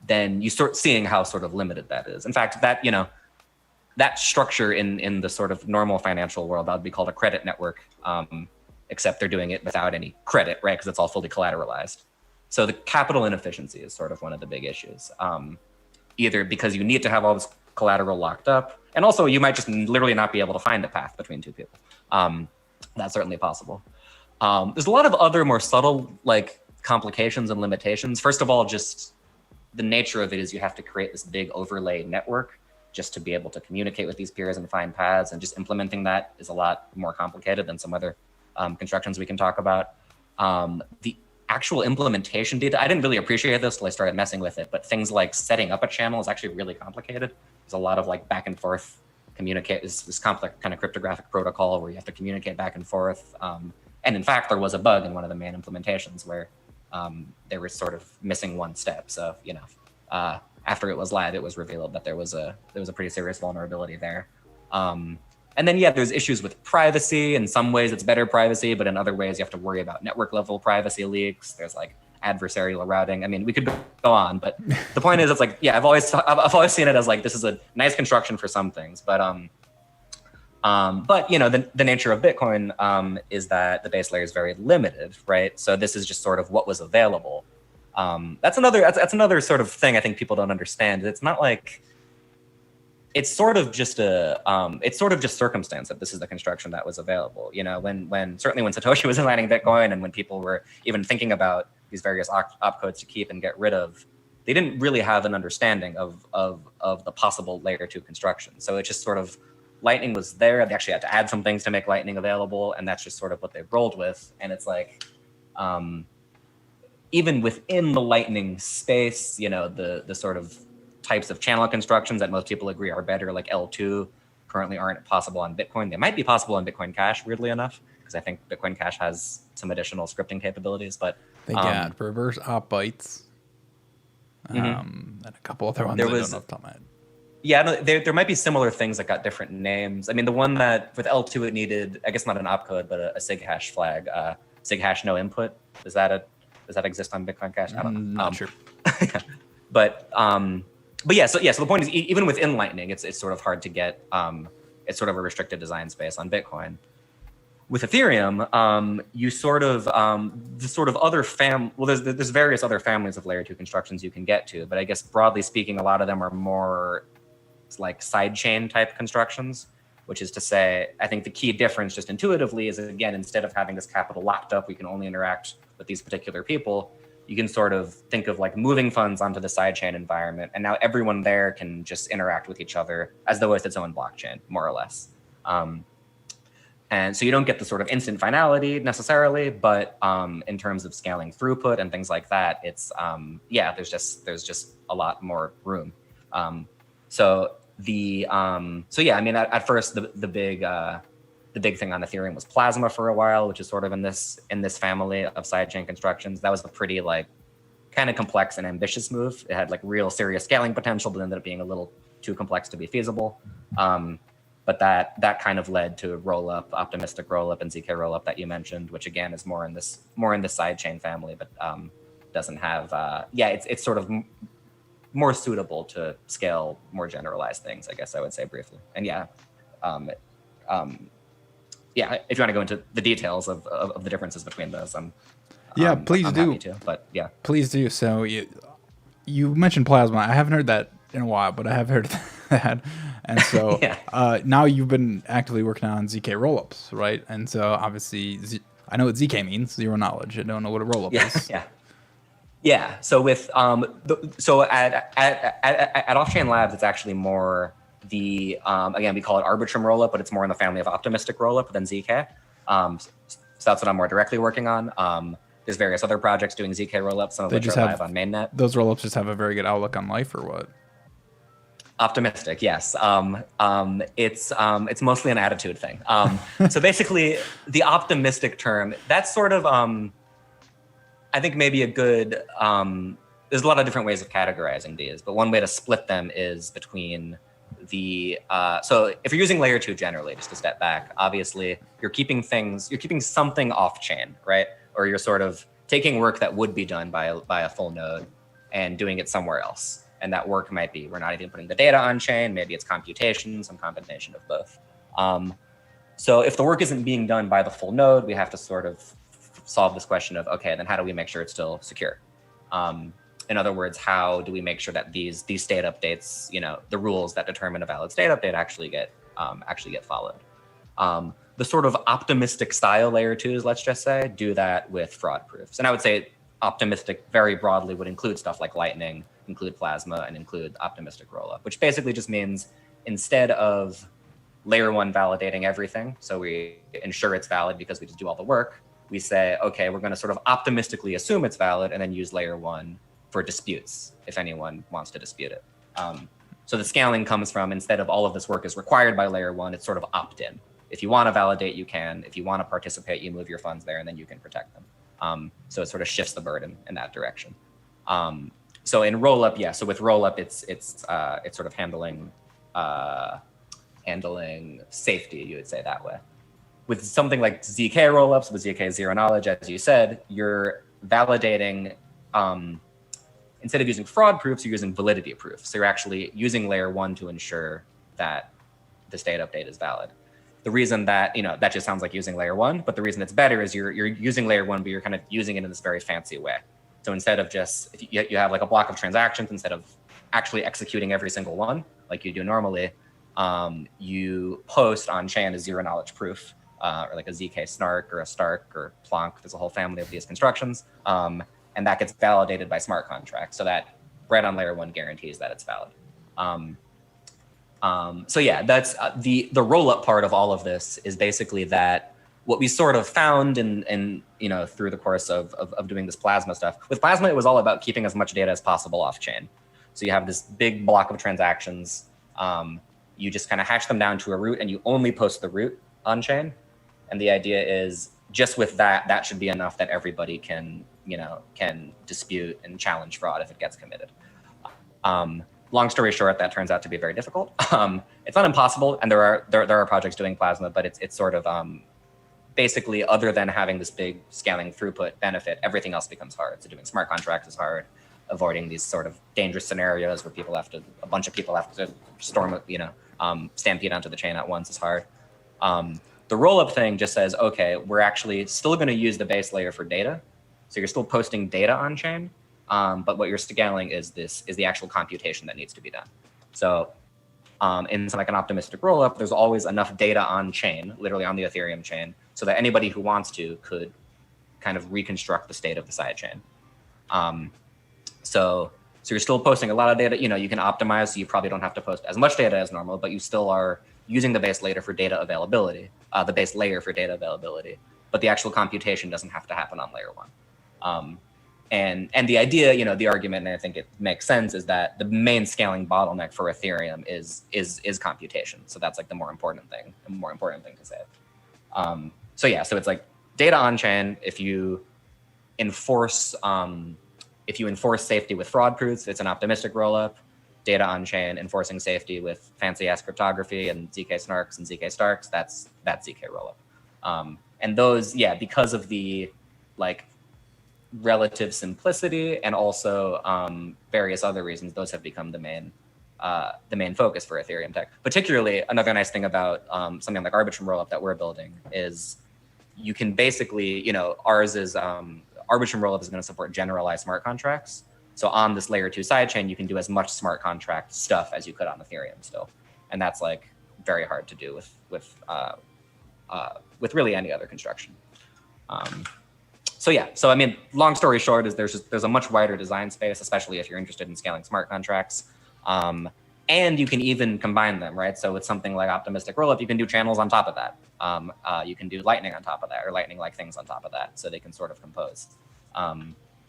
Speaker 2: then you start seeing how sort of limited that is. In fact, that that structure in the sort of normal financial world, that would be called a credit network, except they're doing it without any credit, right? Because it's all fully collateralized. So the capital inefficiency is sort of one of the big issues. Either because you need to have all this collateral locked up, and also you might just literally not be able to find a path between two people. That's certainly possible. There's a lot of other more subtle like complications and limitations. First of all, just the nature of it is you have to create this big overlay network just to be able to communicate with these peers and find paths, and just implementing that is a lot more complicated than some other constructions we can talk about. The actual implementation data, I didn't really appreciate this till I started messing with it, but things like setting up a channel is actually really complicated. There's a lot of like back and forth communicate, this complex kind of cryptographic protocol where you have to communicate back and forth. And in fact, there was a bug in one of the main implementations where they were sort of missing one step. So, after it was live, it was revealed that there was a pretty serious vulnerability there. And then, there's issues with privacy. In some ways, it's better privacy, but in other ways, you have to worry about network level privacy leaks. There's like adversarial routing. I mean, we could go on, but the point is, it's like, I've always seen it as like, this is a nice construction for some things, but the nature of Bitcoin is that the base layer is very limited, right? So this is just sort of what was available. That's another sort of thing I think people don't understand. It's not like, it's sort of just circumstance that this is the construction that was available. When certainly when Satoshi was inlining Bitcoin, and when people were even thinking about these various opcodes to keep and get rid of, they didn't really have an understanding of the possible layer 2 construction. So it's just sort of, Lightning was there. They actually had to add some things to make Lightning available, and that's just sort of what they rolled with. And it's like, even within the Lightning space, the sort of types of channel constructions that most people agree are better, like L2, currently aren't possible on Bitcoin. They might be possible on Bitcoin Cash, weirdly enough, because I think Bitcoin Cash has some additional scripting capabilities. But
Speaker 1: they got reverse op bytes, and a couple other ones I don't know off the top of my head.
Speaker 2: Yeah, no, there might be similar things that got different names. I mean, the one that with L2 it needed, I guess not an opcode, but a sig hash flag, sig hash no input. Does that exist on Bitcoin Cash? I don't know.
Speaker 1: Not sure.
Speaker 2: But yeah, so the point is, even within Lightning, it's sort of hard to get. It's sort of a restricted design space on Bitcoin. With Ethereum, you sort of the sort of other there's various other families of layer 2 constructions you can get to, but I guess broadly speaking, a lot of them are more like sidechain type constructions, which is to say, I think the key difference just intuitively is, again, instead of having this capital locked up, we can only interact with these particular people. You can sort of think of like moving funds onto the sidechain environment, and now everyone there can just interact with each other as though it's its own blockchain, more or less. And so you don't get the sort of instant finality necessarily, but in terms of scaling throughput and things like that, it's there's just a lot more room. I mean, at first the big thing on Ethereum was Plasma for a while, which is sort of in this family of sidechain constructions. That was a pretty like kind of complex and ambitious move. It had like real serious scaling potential, but ended up being a little too complex to be feasible. But that kind of led to Rollup, Optimistic Rollup, and ZK Rollup that you mentioned, which again is more in this sidechain family, but doesn't have it's sort of more suitable to scale more generalized things, I guess I would say briefly. And if you want to go into the details of the differences between those,
Speaker 1: please
Speaker 2: I'm
Speaker 1: do.
Speaker 2: Happy to, but yeah,
Speaker 1: please do. So you mentioned Plasma. I haven't heard that in a while, but I have heard that. And so now you've been actively working on ZK rollups, right? And so obviously, I know what ZK means, zero knowledge. I don't know what a rollup is.
Speaker 2: Yeah. So with at Off-Chain Labs, it's actually more the again, we call it Arbitrum rollup, but it's more in the family of Optimistic rollup than ZK. So that's what I'm more directly working on. There's various other projects doing ZK rollups, some of which are live on mainnet.
Speaker 1: Those rollups just have a very good outlook on life, or what?
Speaker 2: Optimistic, yes. It's mostly an attitude thing. So basically, the optimistic term, that's sort of, I think maybe a good, there's a lot of different ways of categorizing these, but one way to split them is between the, so if you're using layer 2 generally, just to step back, obviously you're keeping something off chain, right? Or you're sort of taking work that would be done by a full node and doing it somewhere else. And that work might be, we're not even putting the data on chain, maybe it's computation, some combination of both. So if the work isn't being done by the full node, we have to sort of solve this question of, okay, then how do we make sure it's still secure? In other words, how do we make sure that these state updates, the rules that determine a valid state update actually get followed? The sort of optimistic style layer 2s, let's just say, do that with fraud proofs. And I would say optimistic very broadly would include stuff like Lightning, include Plasma, and include optimistic rollup, which basically just means instead of layer 1 validating everything, so we ensure it's valid because we just do all the work, we say, okay, we're going to sort of optimistically assume it's valid and then use layer 1 for disputes if anyone wants to dispute it. So the scaling comes from, instead of all of this work is required by layer 1, it's sort of opt-in. If you want to validate, you can. If you want to participate, you move your funds there and then you can protect them. So it sort of shifts the burden in that direction. So in rollup, yeah. So with rollup, it's sort of handling safety, you would say that way. With something like zk rollups, with zk zero knowledge, as you said, you're validating. Instead of using fraud proofs, you're using validity proofs. So you're actually using layer 1 to ensure that the state update is valid. The reason that, that just sounds like using layer 1, but the reason it's better is you're using layer 1, but you're kind of using it in this very fancy way. So instead of just, if you have like a block of transactions, instead of actually executing every single one like you do normally, you post on chain a zero knowledge proof, or like a zk snark or a stark or plonk. There's a whole family of these constructions. And that gets validated by smart contracts. So that right on layer 1 guarantees that it's valid. So yeah, that's the roll-up part of all of this is basically that what we sort of found in through the course of doing this Plasma stuff. With Plasma, it was all about keeping as much data as possible off chain. So you have this big block of transactions. You just kind of hash them down to a root and you only post the root on chain. And the idea is just with that, that should be enough that everybody can dispute and challenge fraud if it gets committed. Long story short, that turns out to be very difficult. It's not impossible, and there are projects doing Plasma, but it's sort of basically, other than having this big scaling throughput benefit, everything else becomes hard. So doing smart contracts is hard. Avoiding these sort of dangerous scenarios where a bunch of people have to storm, stampede onto the chain at once is hard. The rollup thing just says, okay, we're actually still going to use the base layer for data. So you're still posting data on chain, but what you're scaling is the actual computation that needs to be done. So in something like an optimistic rollup, there's always enough data on chain, literally on the Ethereum chain, so that anybody who wants to could kind of reconstruct the state of the side chain. So you're still posting a lot of data. You can optimize, so you probably don't have to post as much data as normal, but you still are using the base layer for data availability, But the actual computation doesn't have to happen on layer 1. And the idea, the argument, and I think it makes sense, is that the main scaling bottleneck for Ethereum is computation. So that's like the more important thing to say. So it's like data on chain. If you enforce safety with fraud proofs, it's an optimistic rollup. Data on chain, enforcing safety with fancy ass cryptography and zk snarks and zk starks, that's zk rollup. And those, because of the relative simplicity and also various other reasons, those have become the main focus for Ethereum tech. Particularly, another nice thing about something like Arbitrum rollup that we're building is you can basically, ours is Arbitrum rollup is going to support generalized smart contracts. So on this layer 2 sidechain, you can do as much smart contract stuff as you could on Ethereum still, and that's very hard to do with really any other construction. So I mean, long story short is there's a much wider design space, especially if you're interested in scaling smart contracts. And you can even combine them, right? So with something like optimistic rollup, you can do channels on top of that. You can do Lightning on top of that, or Lightning-like things on top of that, so they can sort of compose.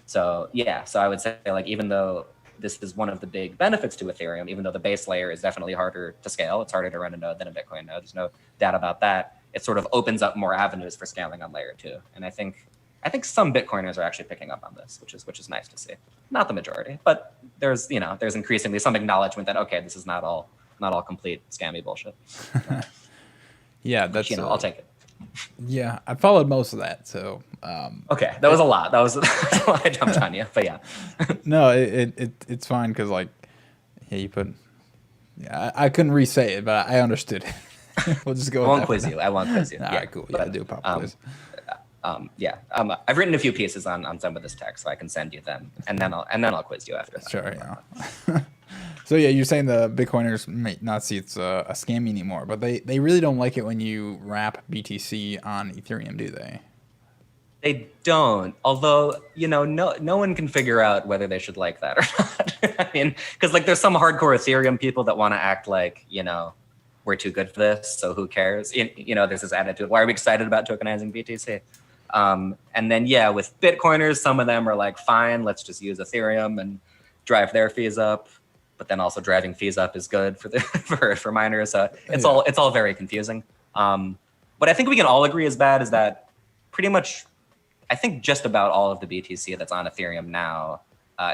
Speaker 2: So I would say even though this is one of the big benefits to Ethereum, even though the base layer is definitely harder to scale. It's harder to run a node than a Bitcoin node. There's no doubt about that. It sort of opens up more avenues for scaling on layer 2. And I think some Bitcoiners are actually picking up on this, which is nice to see. Not the majority, but there's increasingly some acknowledgement that, okay, this is not all complete scammy bullshit.
Speaker 1: Yeah, that's
Speaker 2: I'll take it.
Speaker 1: Yeah, I followed most of that, so
Speaker 2: okay, that was a lot. That was a lot I jumped on you, but yeah.
Speaker 1: No, it's fine because like, yeah, you put, yeah, I couldn't re-say it, but I understood it. We'll just go.
Speaker 2: I won't quiz you. I won't quiz you.
Speaker 1: All right, cool. Yeah, do a pop quiz.
Speaker 2: I've written a few pieces on some of this text, so I can send you them, and then I'll quiz you after that.
Speaker 1: Sure, yeah. So yeah, you're saying the Bitcoiners may not see it's a scam anymore, but they really don't like it when you wrap BTC on Ethereum, do they?
Speaker 2: They don't. Although, no one can figure out whether they should like that or not. I mean, because like there's some hardcore Ethereum people that want to act like, we're too good for this, so who cares? There's this attitude. Why are we excited about tokenizing BTC? And then, yeah, with Bitcoiners, some of them are like, fine, let's just use Ethereum and drive their fees up. But then also driving fees up is good for miners. So it's all very confusing. What I think we can all agree is bad is that pretty much, I think just about all of the BTC that's on Ethereum now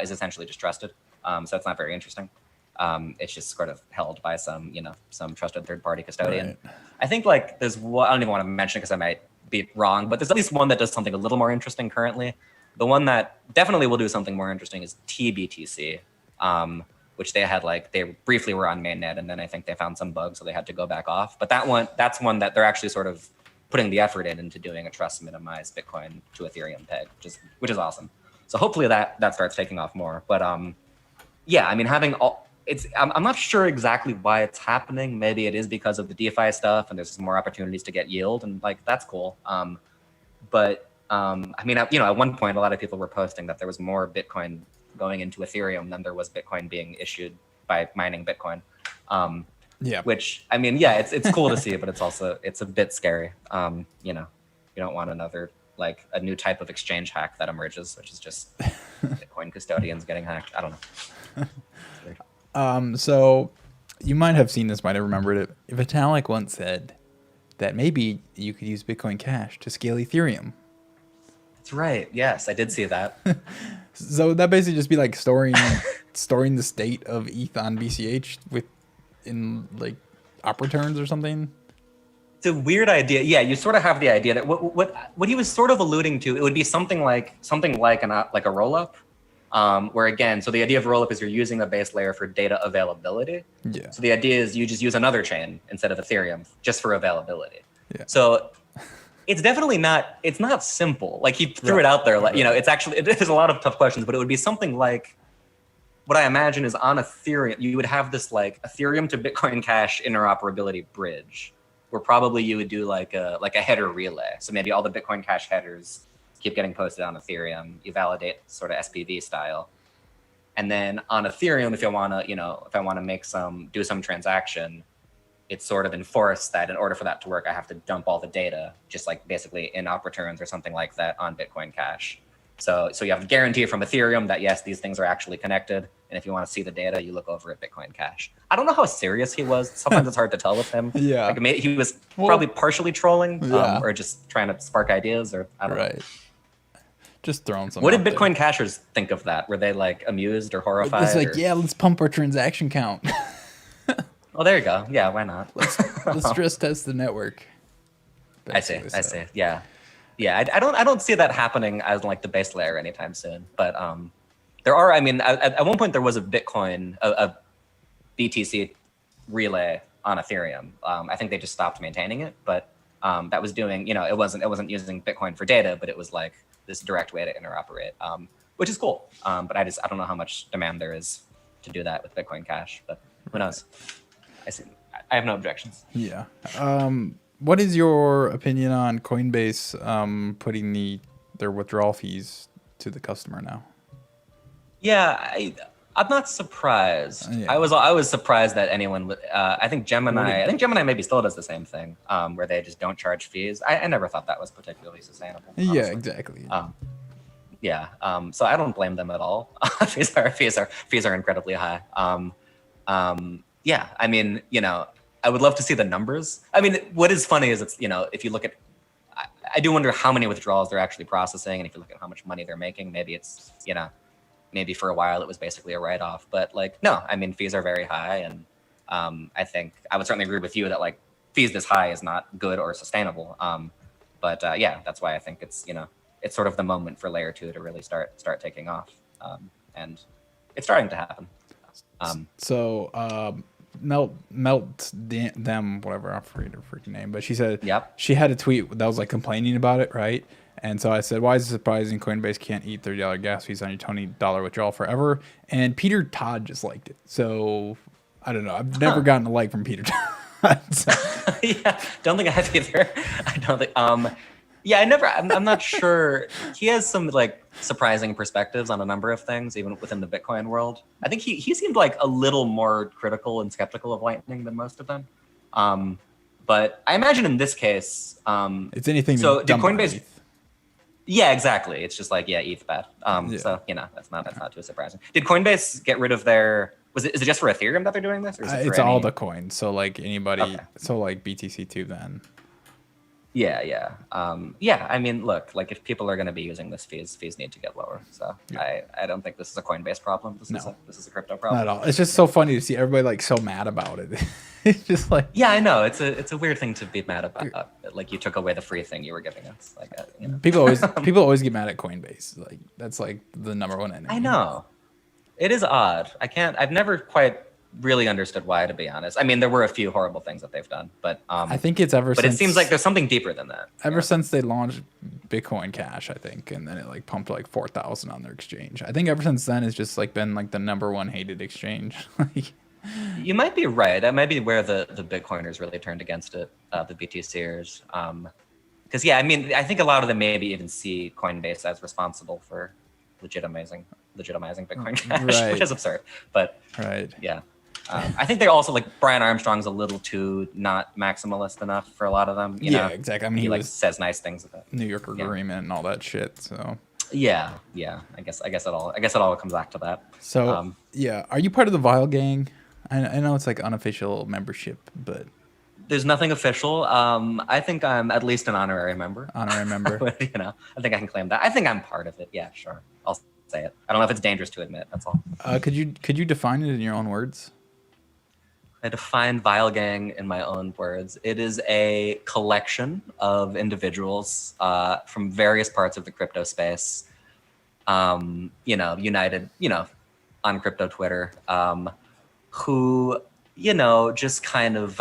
Speaker 2: is essentially just trusted. So it's not very interesting. It's just sort of held by some trusted third-party custodian. Right. I think like there's one, I don't even want to mention it because I might be wrong, but there's at least one that does something a little more interesting currently. The one that definitely will do something more interesting is TBTC. Which they briefly were on mainnet, and then I think they found some bugs, so they had to go back off. But that's one that they're actually sort of putting the effort into doing a trust minimized Bitcoin to Ethereum peg, which is awesome. So hopefully that starts taking off more. But yeah, I mean, I'm not sure exactly why it's happening. Maybe it is because of the DeFi stuff, and there's some more opportunities to get yield, and like that's cool. But I mean, at one point, a lot of people were posting that there was more Bitcoin going into Ethereum than there was Bitcoin being issued by mining Bitcoin. Yeah. Which, I mean, yeah, it's cool to see, but it's a bit scary. You don't want another, like a new type of exchange hack that emerges, which is just Bitcoin custodians getting hacked. I don't
Speaker 1: know. So you might have seen this, might have remembered it. Vitalik once said that maybe you could use Bitcoin Cash to scale Ethereum.
Speaker 2: That's right. Yes, I did see that.
Speaker 1: So that basically just be like storing the state of ETH on BCH in like op returns or something.
Speaker 2: It's a weird idea. Yeah, you sort of have the idea that what he was sort of alluding to, it would be something like a rollup, where again, so the idea of rollup is you're using the base layer for data availability.
Speaker 1: Yeah.
Speaker 2: So the idea is you just use another chain instead of Ethereum just for availability.
Speaker 1: Yeah.
Speaker 2: So it's definitely it's not simple. Like he threw it out there, like, there's a lot of tough questions, but it would be something like, what I imagine is on Ethereum, you would have this like Ethereum to Bitcoin Cash interoperability bridge, where probably you would do like a header relay. So maybe all the Bitcoin Cash headers keep getting posted on Ethereum. You validate sort of SPV style. And then on Ethereum, if I want to do some transaction, it's sort of enforced that in order for that to work, I have to dump all the data, just like basically in op returns or something like that on Bitcoin Cash. So you have a guarantee from Ethereum that yes, these things are actually connected. And if you want to see the data, you look over at Bitcoin Cash. I don't know how serious he was. Sometimes it's hard to tell with him.
Speaker 1: Yeah.
Speaker 2: Like he was probably partially trolling, or just trying to spark ideas, or I don't know.
Speaker 1: Just throwing something.
Speaker 2: What did Bitcoin Cashers think of that? Were they like amused or horrified?
Speaker 1: It's like, yeah, let's pump our transaction count.
Speaker 2: Oh, there you go. Yeah, why not?
Speaker 1: Let's stress test the network.
Speaker 2: I see. Yeah. I don't see that happening as like the base layer anytime soon. But there are. I mean, at one point there was a BTC relay on Ethereum. I think they just stopped maintaining it, but that was doing. It wasn't using Bitcoin for data, but it was like this direct way to interoperate, which is cool. But I don't know how much demand there is to do that with Bitcoin Cash. But who knows? I have no objections.
Speaker 1: Yeah. What is your opinion on Coinbase putting their withdrawal fees to the customer now?
Speaker 2: Yeah, I'm not surprised. Yeah. I was surprised that anyone. I think Gemini maybe still does the same thing, where they just don't charge fees. I never thought that was particularly sustainable. Honestly.
Speaker 1: Yeah, exactly.
Speaker 2: Yeah. So I don't blame them at all. fees are incredibly high. Yeah. I mean, I would love to see the numbers. I mean, what is funny is if you look at, I do wonder how many withdrawals they're actually processing, and if you look at how much money they're making, maybe it's maybe for a while it was basically a write-off. But like, no, I mean, fees are very high, and I think I would certainly agree with you that like fees this high is not good or sustainable. But yeah, that's why I think it's it's sort of the moment for layer 2 to really start taking off, and it's starting to happen.
Speaker 1: Melt them, whatever, I forget her freaking name, but she said
Speaker 2: Yep.
Speaker 1: she had a tweet that was like complaining about it, right? And so I said, why is it surprising Coinbase can't eat $30 gas fees on your $20 withdrawal forever? And Peter Todd just liked it. So I don't know. I've never gotten a like from Peter Todd. So.
Speaker 2: Yeah, don't think I have either. I don't think. Yeah, I'm not sure. He has some like surprising perspectives on a number of things, even within the Bitcoin world. I think he seemed like a little more critical and skeptical of Lightning than most of them. But I imagine in this case,
Speaker 1: it's anything.
Speaker 2: So did Coinbase? Yeah, exactly. It's just like, ETH bad.
Speaker 1: Yeah.
Speaker 2: So that's not too surprising. Did Coinbase get rid of their? Is it just for Ethereum that they're doing this? Or is it
Speaker 1: it's all the coins. So like anybody.
Speaker 2: Okay.
Speaker 1: So like BTC2 then.
Speaker 2: Yeah. Yeah. I mean, look, like if people are going to be using this, fees need to get lower. So yeah. I don't think this is a Coinbase problem. This is a crypto problem.
Speaker 1: Not at all. It's just so funny to see everybody like so mad about it. It's just like,
Speaker 2: yeah, I know. It's a weird thing to be mad about. Like you took away the free thing you were giving us. Like
Speaker 1: people always get mad at Coinbase. Like that's like the number one enemy.
Speaker 2: I know. It is odd. I've never quite really understood why, to be honest. I mean, there were a few horrible things that they've done, but
Speaker 1: I think it's since,
Speaker 2: it seems like there's something deeper than that.
Speaker 1: Ever since they launched Bitcoin Cash, I think, and then it like pumped like 4,000 on their exchange. I think ever since then it's just like been like the number one hated exchange.
Speaker 2: You might be right. That might be where the Bitcoiners really turned against it, the BTCers. Because I mean, I think a lot of them maybe even see Coinbase as responsible for legitimizing Bitcoin Cash,
Speaker 1: right.
Speaker 2: Which is absurd. But
Speaker 1: right,
Speaker 2: yeah. I think they also like Brian Armstrong's a little too not maximalist enough for a lot of them. You know?
Speaker 1: Exactly. I mean,
Speaker 2: he like says nice things about
Speaker 1: New York Agreement and all that shit. So
Speaker 2: yeah. I guess it all comes back to that.
Speaker 1: So are you part of the Vile gang? I know it's like unofficial membership, but
Speaker 2: there's nothing official. I think I'm at least an honorary member.
Speaker 1: Honorary member.
Speaker 2: I think I can claim that. I think I'm part of it. Yeah, sure. I'll say it. I don't know if it's dangerous to admit. That's all.
Speaker 1: Could you define it in your own words?
Speaker 2: I define Vile Gang in my own words. It is a collection of individuals from various parts of the crypto space, united, on crypto Twitter, who, just kind of,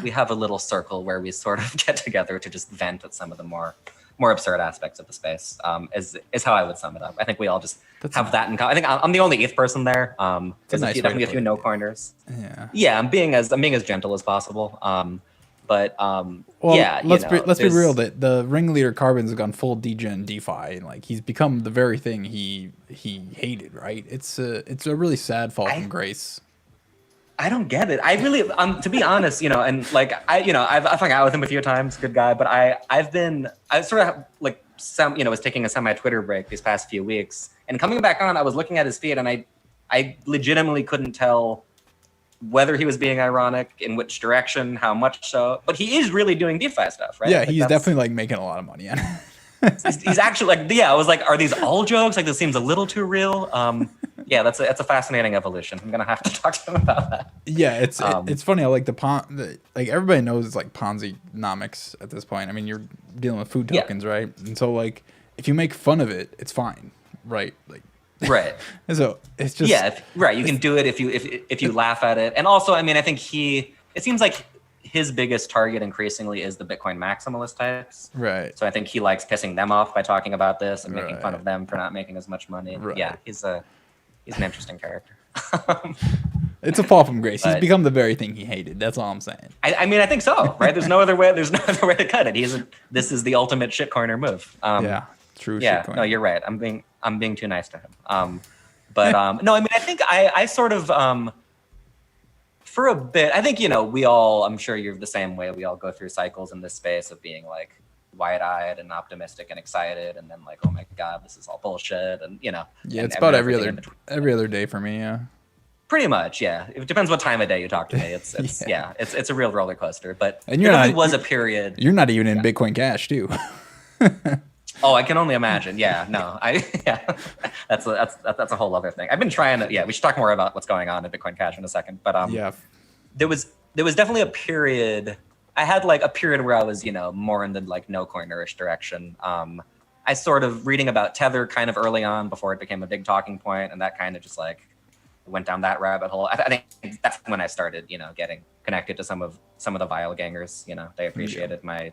Speaker 2: we have a little circle where we sort of get together to just vent at some of the more absurd aspects of the space, is how I would sum it up. I think we all just have that in common. I think I'm the only ETH person there. There's definitely a few no coiners. Yeah, I'm being as gentle as possible.
Speaker 1: Let's be real. That the ringleader Carbon's gone full degen DeFi, and like he's become the very thing he hated. Right? It's a really sad fall from grace.
Speaker 2: I don't get it. I really, to be honest, and like I've hung out with him a few times, good guy. But I sort of like was taking a semi-Twitter break these past few weeks, and coming back on, I was looking at his feed, and I legitimately couldn't tell whether he was being ironic, in which direction, how much so. But he is really doing DeFi stuff, right?
Speaker 1: Yeah, like he's definitely like making a lot of money on it.
Speaker 2: He's actually like, I was like, are these all jokes? Like this seems a little too real. Yeah, that's a fascinating evolution. I'm gonna have to talk to him about that.
Speaker 1: Yeah, it's funny. I like like everybody knows it's like Ponzi-nomics at this point. I mean, you're dealing with food tokens, right? And so like if you make fun of it, it's fine, right? Like
Speaker 2: right.
Speaker 1: So it's just
Speaker 2: right. You can do it if you laugh at it, and also, I mean, I think it seems like his biggest target increasingly is the Bitcoin maximalist types.
Speaker 1: Right.
Speaker 2: So I think he likes pissing them off by talking about this and making fun of them for not making as much money. Right. Yeah, he's an interesting character.
Speaker 1: It's a fall from grace. He's become the very thing he hated. That's all I'm saying.
Speaker 2: I mean, I think so, right? There's no other way to cut it. This is the ultimate shitcoiner move.
Speaker 1: True.
Speaker 2: Yeah,
Speaker 1: shitcoiner.
Speaker 2: No, you're right. I'm being too nice to him. No, I mean, I think I sort of for a bit, I think, I'm sure you're the same way. We all go through cycles in this space of being like wide-eyed and optimistic and excited, and then like, oh my god, this is all bullshit, and
Speaker 1: Yeah,
Speaker 2: and,
Speaker 1: it's about
Speaker 2: everything
Speaker 1: every other day for me. Yeah.
Speaker 2: Pretty much, yeah. It depends what time of day you talk to me. It's it's a real roller coaster. But
Speaker 1: And
Speaker 2: there definitely was a period.
Speaker 1: You're not even in Bitcoin Cash, too.
Speaker 2: Oh, I can only imagine. Yeah, no, that's a whole other thing. I've been trying to. Yeah, we should talk more about what's going on in Bitcoin Cash in a second. But
Speaker 1: Yeah.
Speaker 2: there was definitely a period. I had like a period where I was, more in the like no coinerish direction. I sort of reading about Tether kind of early on before it became a big talking point, and that kind of just like went down that rabbit hole. I think that's when I started, getting connected to some of the vile gangers. They appreciated my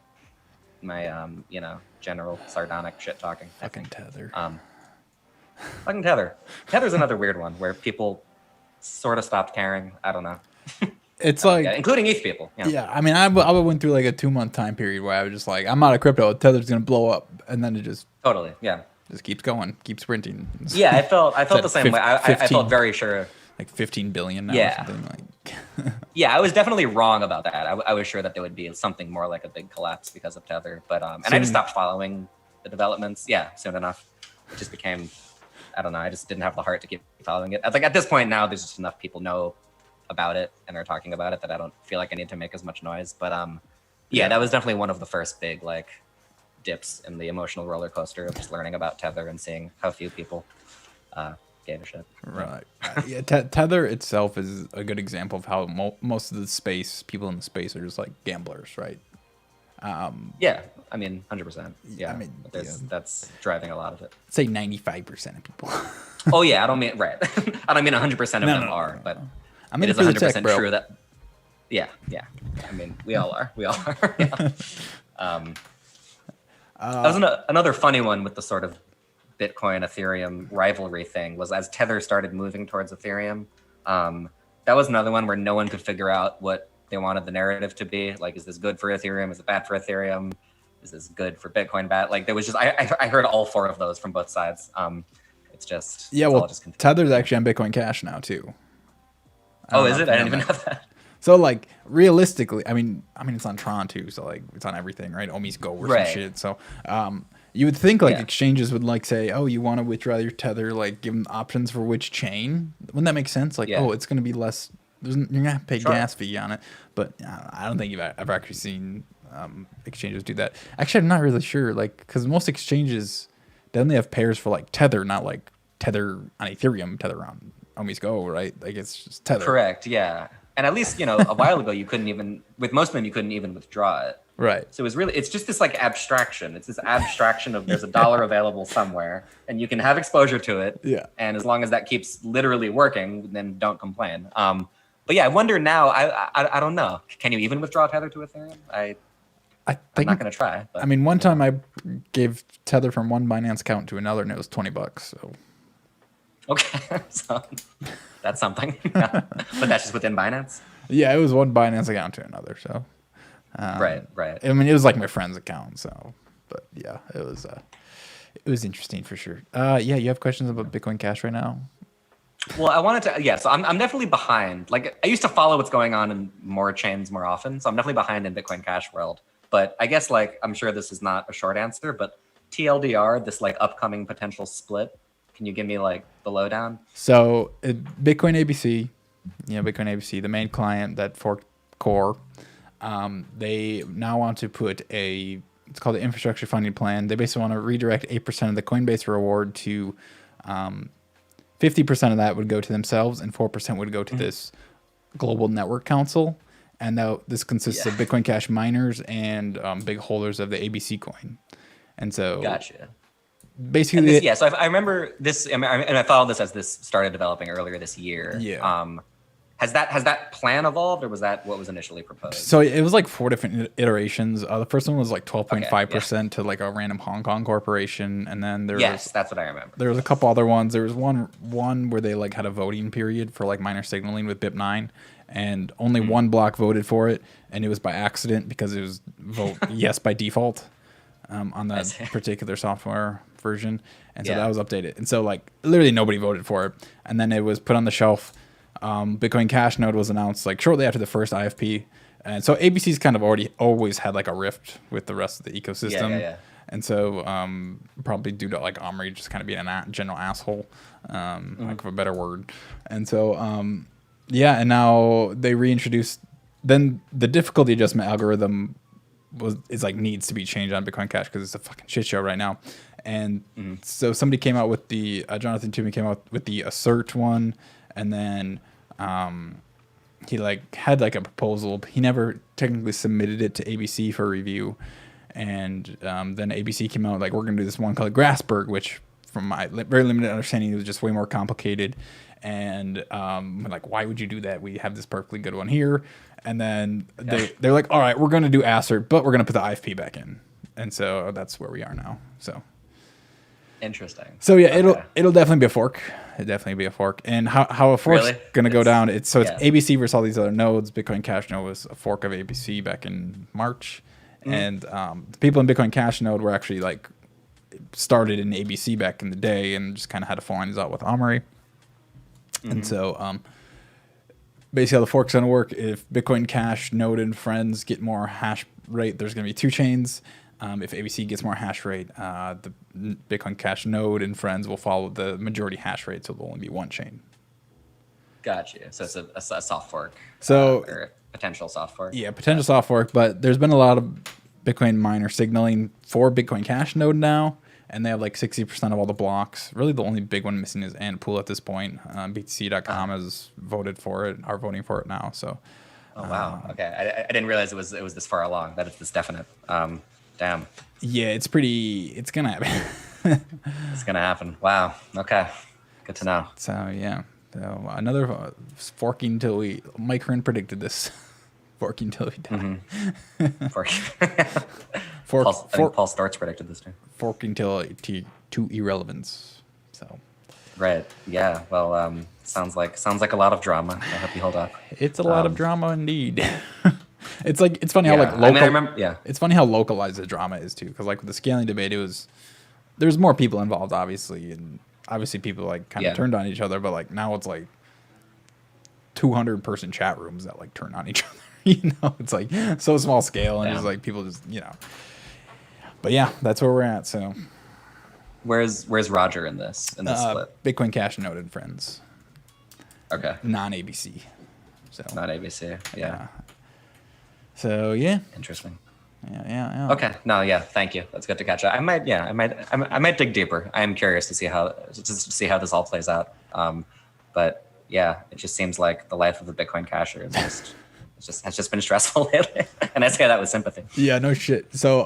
Speaker 2: general sardonic shit talking.
Speaker 1: Fucking Tether.
Speaker 2: Fucking Tether. Tether's another weird one where people sort of stopped caring. I don't know.
Speaker 1: It's like,
Speaker 2: including ETH people.
Speaker 1: Yeah, I mean, I went through like a 2-month time period where I was just like, I'm out of crypto. Tether's gonna blow up, and then it just
Speaker 2: totally, yeah,
Speaker 1: just keeps going, keeps sprinting.
Speaker 2: Yeah, I felt the same way. I felt very sure.
Speaker 1: Like 15 billion now.
Speaker 2: Yeah.
Speaker 1: Or something like.
Speaker 2: Yeah, I was definitely wrong about that. I was sure that there would be something more like a big collapse because of Tether, but and I just stopped following the developments. Yeah, soon enough, it just became. I don't know. I just didn't have the heart to keep following it. Like at this point now, there's just enough people know about it and are talking about it that I don't feel like I need to make as much noise. But yeah, that was definitely one of the first big like dips in the emotional roller coaster of just learning about Tether and seeing how few people gave a shit.
Speaker 1: Right. Yeah, Tether itself is a good example of how most of the people in the space are just like gamblers, right?
Speaker 2: Yeah, I mean, 100%. Yeah,
Speaker 1: I mean,
Speaker 2: that's driving a lot of it.
Speaker 1: Say 95% of people.
Speaker 2: Oh yeah, I don't mean right. I don't mean 100% of them are, but
Speaker 1: I mean,
Speaker 2: it is 100% true that. Yeah. I mean, we all are. We all are. Yeah. That was another funny one with the sort of Bitcoin Ethereum rivalry thing was as Tether started moving towards Ethereum. That was another one where no one could figure out what they wanted the narrative to be. Like, is this good for Ethereum? Is it bad for Ethereum? Is this good for Bitcoin? Bad? Like, there was just I heard all four of those from both sides. It's just
Speaker 1: Tether's actually on Bitcoin Cash now too.
Speaker 2: Oh, is it? I didn't even know that.
Speaker 1: So like realistically, I mean it's on Tron too, so like it's on everything, right? Omi's Go or some shit. So you would think like exchanges would like say, oh, you want to withdraw your Tether, like give them options for which chain. Wouldn't that make sense? Like, oh, it's going to be less. You're gonna have to pay gas fee on it, but I don't think you've ever actually seen exchanges do that. Actually, I'm not really sure, like because most exchanges they only have pairs for like Tether, not like Tether on Ethereum, Tether on Omi's Go, right? Like it's just Tether.
Speaker 2: Correct. Yeah. And at least, a while ago, you couldn't even, with most of them, you couldn't even withdraw it.
Speaker 1: Right.
Speaker 2: So it's just this like abstraction. It's this abstraction of there's a dollar available somewhere and you can have exposure to it.
Speaker 1: Yeah.
Speaker 2: And as long as that keeps literally working, then don't complain. But yeah, I wonder now, I don't know. Can you even withdraw Tether to Ethereum? I'm not going to try. But,
Speaker 1: I mean, one time I gave Tether from one Binance account to another and it was $20. So.
Speaker 2: Okay. So that's something. Yeah. But that's just within Binance?
Speaker 1: Yeah, it was one Binance account to another. So.
Speaker 2: Right.
Speaker 1: I mean, it was like my friend's account. So, but yeah, it was interesting for sure. Yeah, you have questions about Bitcoin Cash right now?
Speaker 2: Well, I wanted to, so I'm definitely behind. Like I used to follow what's going on in more chains more often. So I'm definitely behind in Bitcoin Cash world. But I guess like, I'm sure this is not a short answer, but TLDR, this like upcoming potential split, can you give me like the lowdown?
Speaker 1: So Bitcoin ABC, Bitcoin ABC, the main client that forked Core, they now want to put it's called the infrastructure funding plan. They basically want to redirect 8% of the Coinbase reward to 50% of that would go to themselves and 4% would go to this global network council. And now this consists of Bitcoin Cash miners and big holders of the ABC coin. And so
Speaker 2: gotcha.
Speaker 1: Basically,
Speaker 2: so I remember this, and I followed this as this started developing earlier this year.
Speaker 1: Yeah.
Speaker 2: Has that plan evolved, or was that what was initially proposed?
Speaker 1: So it was like 4 different iterations. The first one was like 12.5% to like a random Hong Kong corporation, and then there was
Speaker 2: that's what I remember.
Speaker 1: There was a couple other ones. There was one where they like had a voting period for like miner signaling with BIP9, and only one block voted for it, and it was by accident because it was vote yes by default on that particular software version, and so that was updated, and so like literally nobody voted for it, and then it was put on the shelf. Bitcoin Cash node was announced like shortly after the first IFP, And so ABC's kind of always had like a rift with the rest of the ecosystem.
Speaker 2: Yeah.
Speaker 1: And so probably due to like Omri just kind of being a general asshole, lack of a better word. And so yeah, and now they reintroduced. Then the difficulty adjustment algorithm is like needs to be changed on Bitcoin Cash because it's a fucking shit show right now. And so somebody came out with the Jonathan Toomey came out with the assert one, and then he like had like a proposal. He never technically submitted it to ABC for review, and then ABC came out like, we're gonna do this one called Grassberg, which from my very limited understanding was just way more complicated. And like, why would you do that? We have this perfectly good one here. And then they're like, all right, we're going to do assert, but we're going to put the IFP back in. And so that's where we are now. So
Speaker 2: interesting.
Speaker 1: So yeah, it'll definitely be a fork. It'll definitely be a fork. And how a fork's going to go down? It's ABC versus all these other nodes. Bitcoin Cash node was a fork of ABC back in March, and the people in Bitcoin Cash node were actually like started in ABC back in the day and just kind of had to fall lines out with Omri. And so basically how the fork's going to work, if Bitcoin Cash node and friends get more hash rate, there's going to be 2 chains. If ABC gets more hash rate, the Bitcoin Cash node and friends will follow the majority hash rate, so there'll only be 1 chain.
Speaker 2: Gotcha. So it's a soft fork.
Speaker 1: So
Speaker 2: or a potential soft fork.
Speaker 1: Yeah, potential soft fork, but there's been a lot of Bitcoin miner signaling for Bitcoin Cash node now, and they have like 60% of all the blocks. Really, the only big one missing is Antpool at this point. BTC.com has voted for it, are voting for it now. So.
Speaker 2: Oh wow. Okay, I didn't realize it was this far along. That it's this definite. Damn.
Speaker 1: Yeah, it's gonna happen.
Speaker 2: It's gonna happen. Wow. Okay. Good to know.
Speaker 1: So yeah. So another forking till Mike Hearn predicted this. Forking till we die.
Speaker 2: Paul Storch predicted this too.
Speaker 1: Forking till to irrelevance. So.
Speaker 2: Right. Yeah. Well, sounds like a lot of drama. I hope you hold up.
Speaker 1: It's a lot of drama indeed. It's funny how like local. It's funny how localized the drama is too, because like with the scaling debate, there's more people involved obviously, and obviously people like kind of turned on each other, but like now it's like 200-person chat rooms that like turn on each other. It's like so small scale, and it's like people just But yeah, that's where we're at. So.
Speaker 2: Where's Roger in this split?
Speaker 1: Bitcoin Cash node and friends.
Speaker 2: Okay.
Speaker 1: Non-ABC. So.
Speaker 2: Not ABC. Yeah.
Speaker 1: So yeah.
Speaker 2: Interesting.
Speaker 1: Yeah.
Speaker 2: Okay. No. Yeah. Thank you. That's good to catch up. I might dig deeper. I am curious to see how this all plays out. But yeah, it just seems like the life of the Bitcoin casher has just been stressful lately, and I say that with sympathy.
Speaker 1: Yeah. No shit. So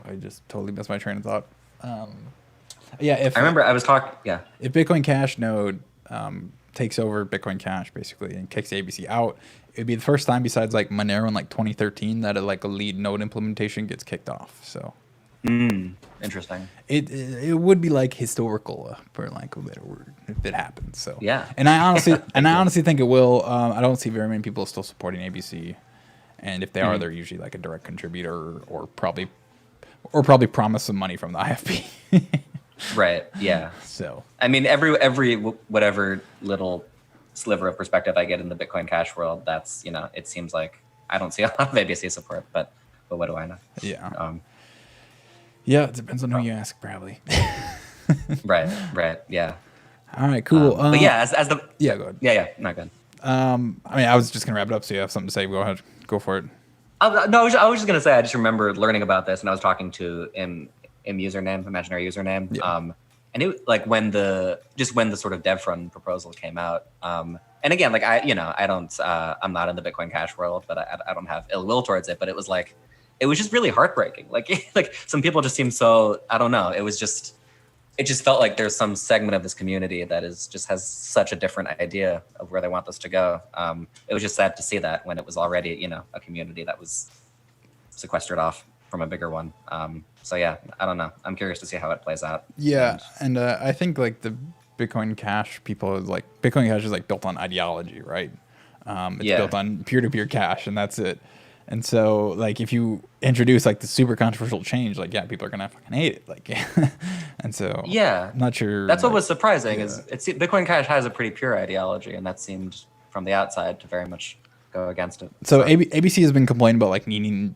Speaker 1: I just totally missed my train of thought. I
Speaker 2: remember I was talking. Yeah.
Speaker 1: If Bitcoin Cash node takes over Bitcoin Cash basically and kicks ABC out, it'd be the first time besides like Monero in like 2013 that a lead node implementation gets kicked off. So.
Speaker 2: Interesting.
Speaker 1: It would be like historical, for lack of a better word, if it happens. So.
Speaker 2: Yeah.
Speaker 1: And I honestly think it will. I don't see very many people still supporting ABC, and if they are, they're usually like a direct contributor or probably promise some money from the IFP.
Speaker 2: Right. Yeah.
Speaker 1: So
Speaker 2: I mean, every whatever little sliver of perspective I get in the Bitcoin Cash world, that's it seems like I don't see a lot of ABC support, but what do I know?
Speaker 1: Yeah. Yeah, it depends on who you ask, probably.
Speaker 2: Right. Yeah.
Speaker 1: All right. Cool.
Speaker 2: But yeah, as the
Speaker 1: go ahead.
Speaker 2: Yeah. Not good.
Speaker 1: I mean, I was just gonna wrap it up. So you have something to say? Go ahead. Go for it.
Speaker 2: No, I was just gonna say I just remember learning about this, and I was talking to imaginary username.
Speaker 1: Yeah.
Speaker 2: And it like when the sort of DevFront proposal came out. And again, like I'm not in the Bitcoin Cash world, but I don't have ill will towards it. But it was just really heartbreaking. Like some people just seem so, I don't know. It just felt like there's some segment of this community that has such a different idea of where they want this to go. It was just sad to see that when it was already, a community that was sequestered off from a bigger one. So yeah, I don't know. I'm curious to see how it plays out.
Speaker 1: Yeah. And I think like the Bitcoin Cash people Bitcoin Cash is like built on ideology, right? It's built on peer-to-peer cash, and that's it. And so, like, if you introduce like the super controversial change, people are gonna fucking hate it. And so, I'm not sure.
Speaker 2: That's what was surprising is Bitcoin Cash has a pretty pure ideology, and that seemed from the outside to very much go against it.
Speaker 1: So ABC has been complaining about like needing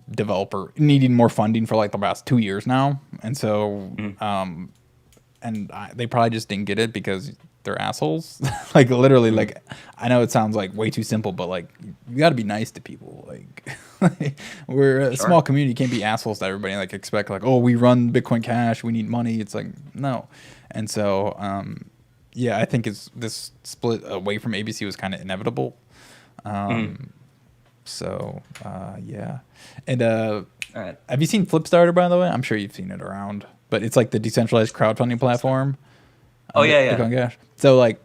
Speaker 1: more funding for like the last 2 years now, and so they probably just didn't get it because they're assholes. Like literally, like I know it sounds like way too simple, but like you got to be nice to people. Like we're a small community, you can't be assholes to everybody. Like expect like, oh, we run Bitcoin Cash, we need money. It's like no, and so yeah, I think this split away from ABC was kind of inevitable. So yeah, and
Speaker 2: all right.
Speaker 1: Have you seen Flipstarter, by the way? I'm sure you've seen it around, but it's like the decentralized crowdfunding platform.
Speaker 2: Oh yeah.
Speaker 1: Bitcoin Cash. So like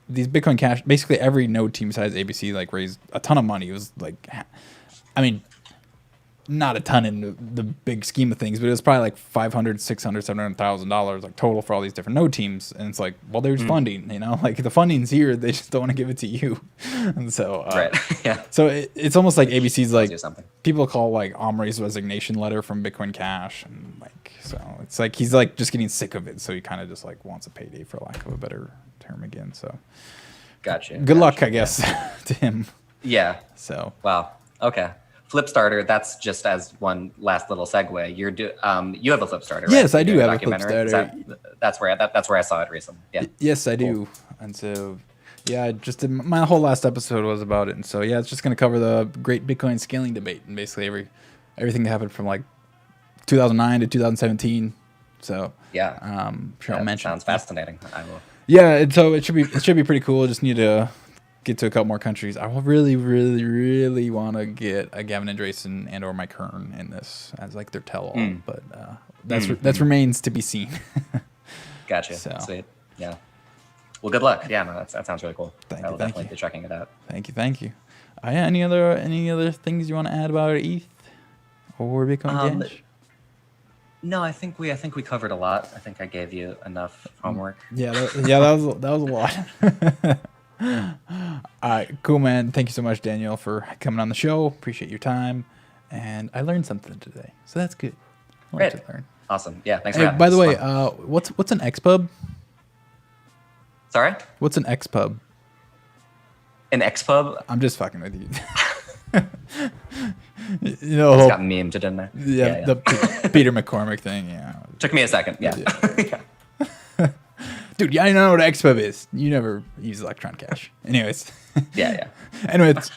Speaker 1: these Bitcoin Cash, basically every node team besides ABC like raised a ton of money. It was like, I mean, not a ton in the big scheme of things, but it was probably like $500, $600, $700,000 like total for all these different node teams. And it's like, well, there's funding, you know, like the funding's here. They just don't want to give it to you. And so,
Speaker 2: right. Yeah.
Speaker 1: So it's almost like ABC's like
Speaker 2: something.
Speaker 1: People call like Omri's resignation letter from Bitcoin Cash, and like so it's like he's like just getting sick of it, so he kind of just like wants a payday for lack of a better term again. So,
Speaker 2: gotcha.
Speaker 1: Good luck, I guess, to him.
Speaker 2: Yeah.
Speaker 1: So.
Speaker 2: Wow. Okay. Flipstarter. That's just as one last little segue. You have a Flipstarter, right?
Speaker 1: Yes, I do have a Flipstarter.
Speaker 2: That's where I saw it recently. Yeah.
Speaker 1: Yes, I do. And so. Yeah, my whole last episode was about it, and so yeah, it's just gonna cover the great Bitcoin scaling debate and basically everything that happened from like 2009 to 2017. So
Speaker 2: yeah,
Speaker 1: sure I'll mention.
Speaker 2: Sounds fascinating. I will.
Speaker 1: Yeah, and so it should be pretty cool. Just need to get to a couple more countries. I will really, really, really want to get a Gavin Andresen and or Mike Hearn in this as like their tell-all, but that remains to be seen.
Speaker 2: Gotcha.
Speaker 1: So.
Speaker 2: Sweet. Yeah. Well, good luck. Yeah, no, that sounds really cool.
Speaker 1: Thank you.
Speaker 2: Definitely be checking it out.
Speaker 1: Thank you. Yeah, any other things you want to add about ETH or Bitcoin Cash?
Speaker 2: No, I think we covered a lot. I think I gave you enough homework.
Speaker 1: Yeah, that was a lot. All right, cool, man. Thank you so much, Daniel, for coming on the show. Appreciate your time, and I learned something today, so that's good.
Speaker 2: Great. Awesome. Yeah. Thanks for having me.
Speaker 1: By the way, what's an XPub?
Speaker 2: Sorry?
Speaker 1: What's an XPub?
Speaker 2: An XPub?
Speaker 1: I'm just fucking with you. You know,
Speaker 2: it's got memed, didn't I?
Speaker 1: Yeah, the Peter McCormick thing. Yeah.
Speaker 2: Took me a second. Yeah.
Speaker 1: Dude, I know what XPub is. You never use Electron Cash. Anyways.
Speaker 2: Yeah.
Speaker 1: Anyways.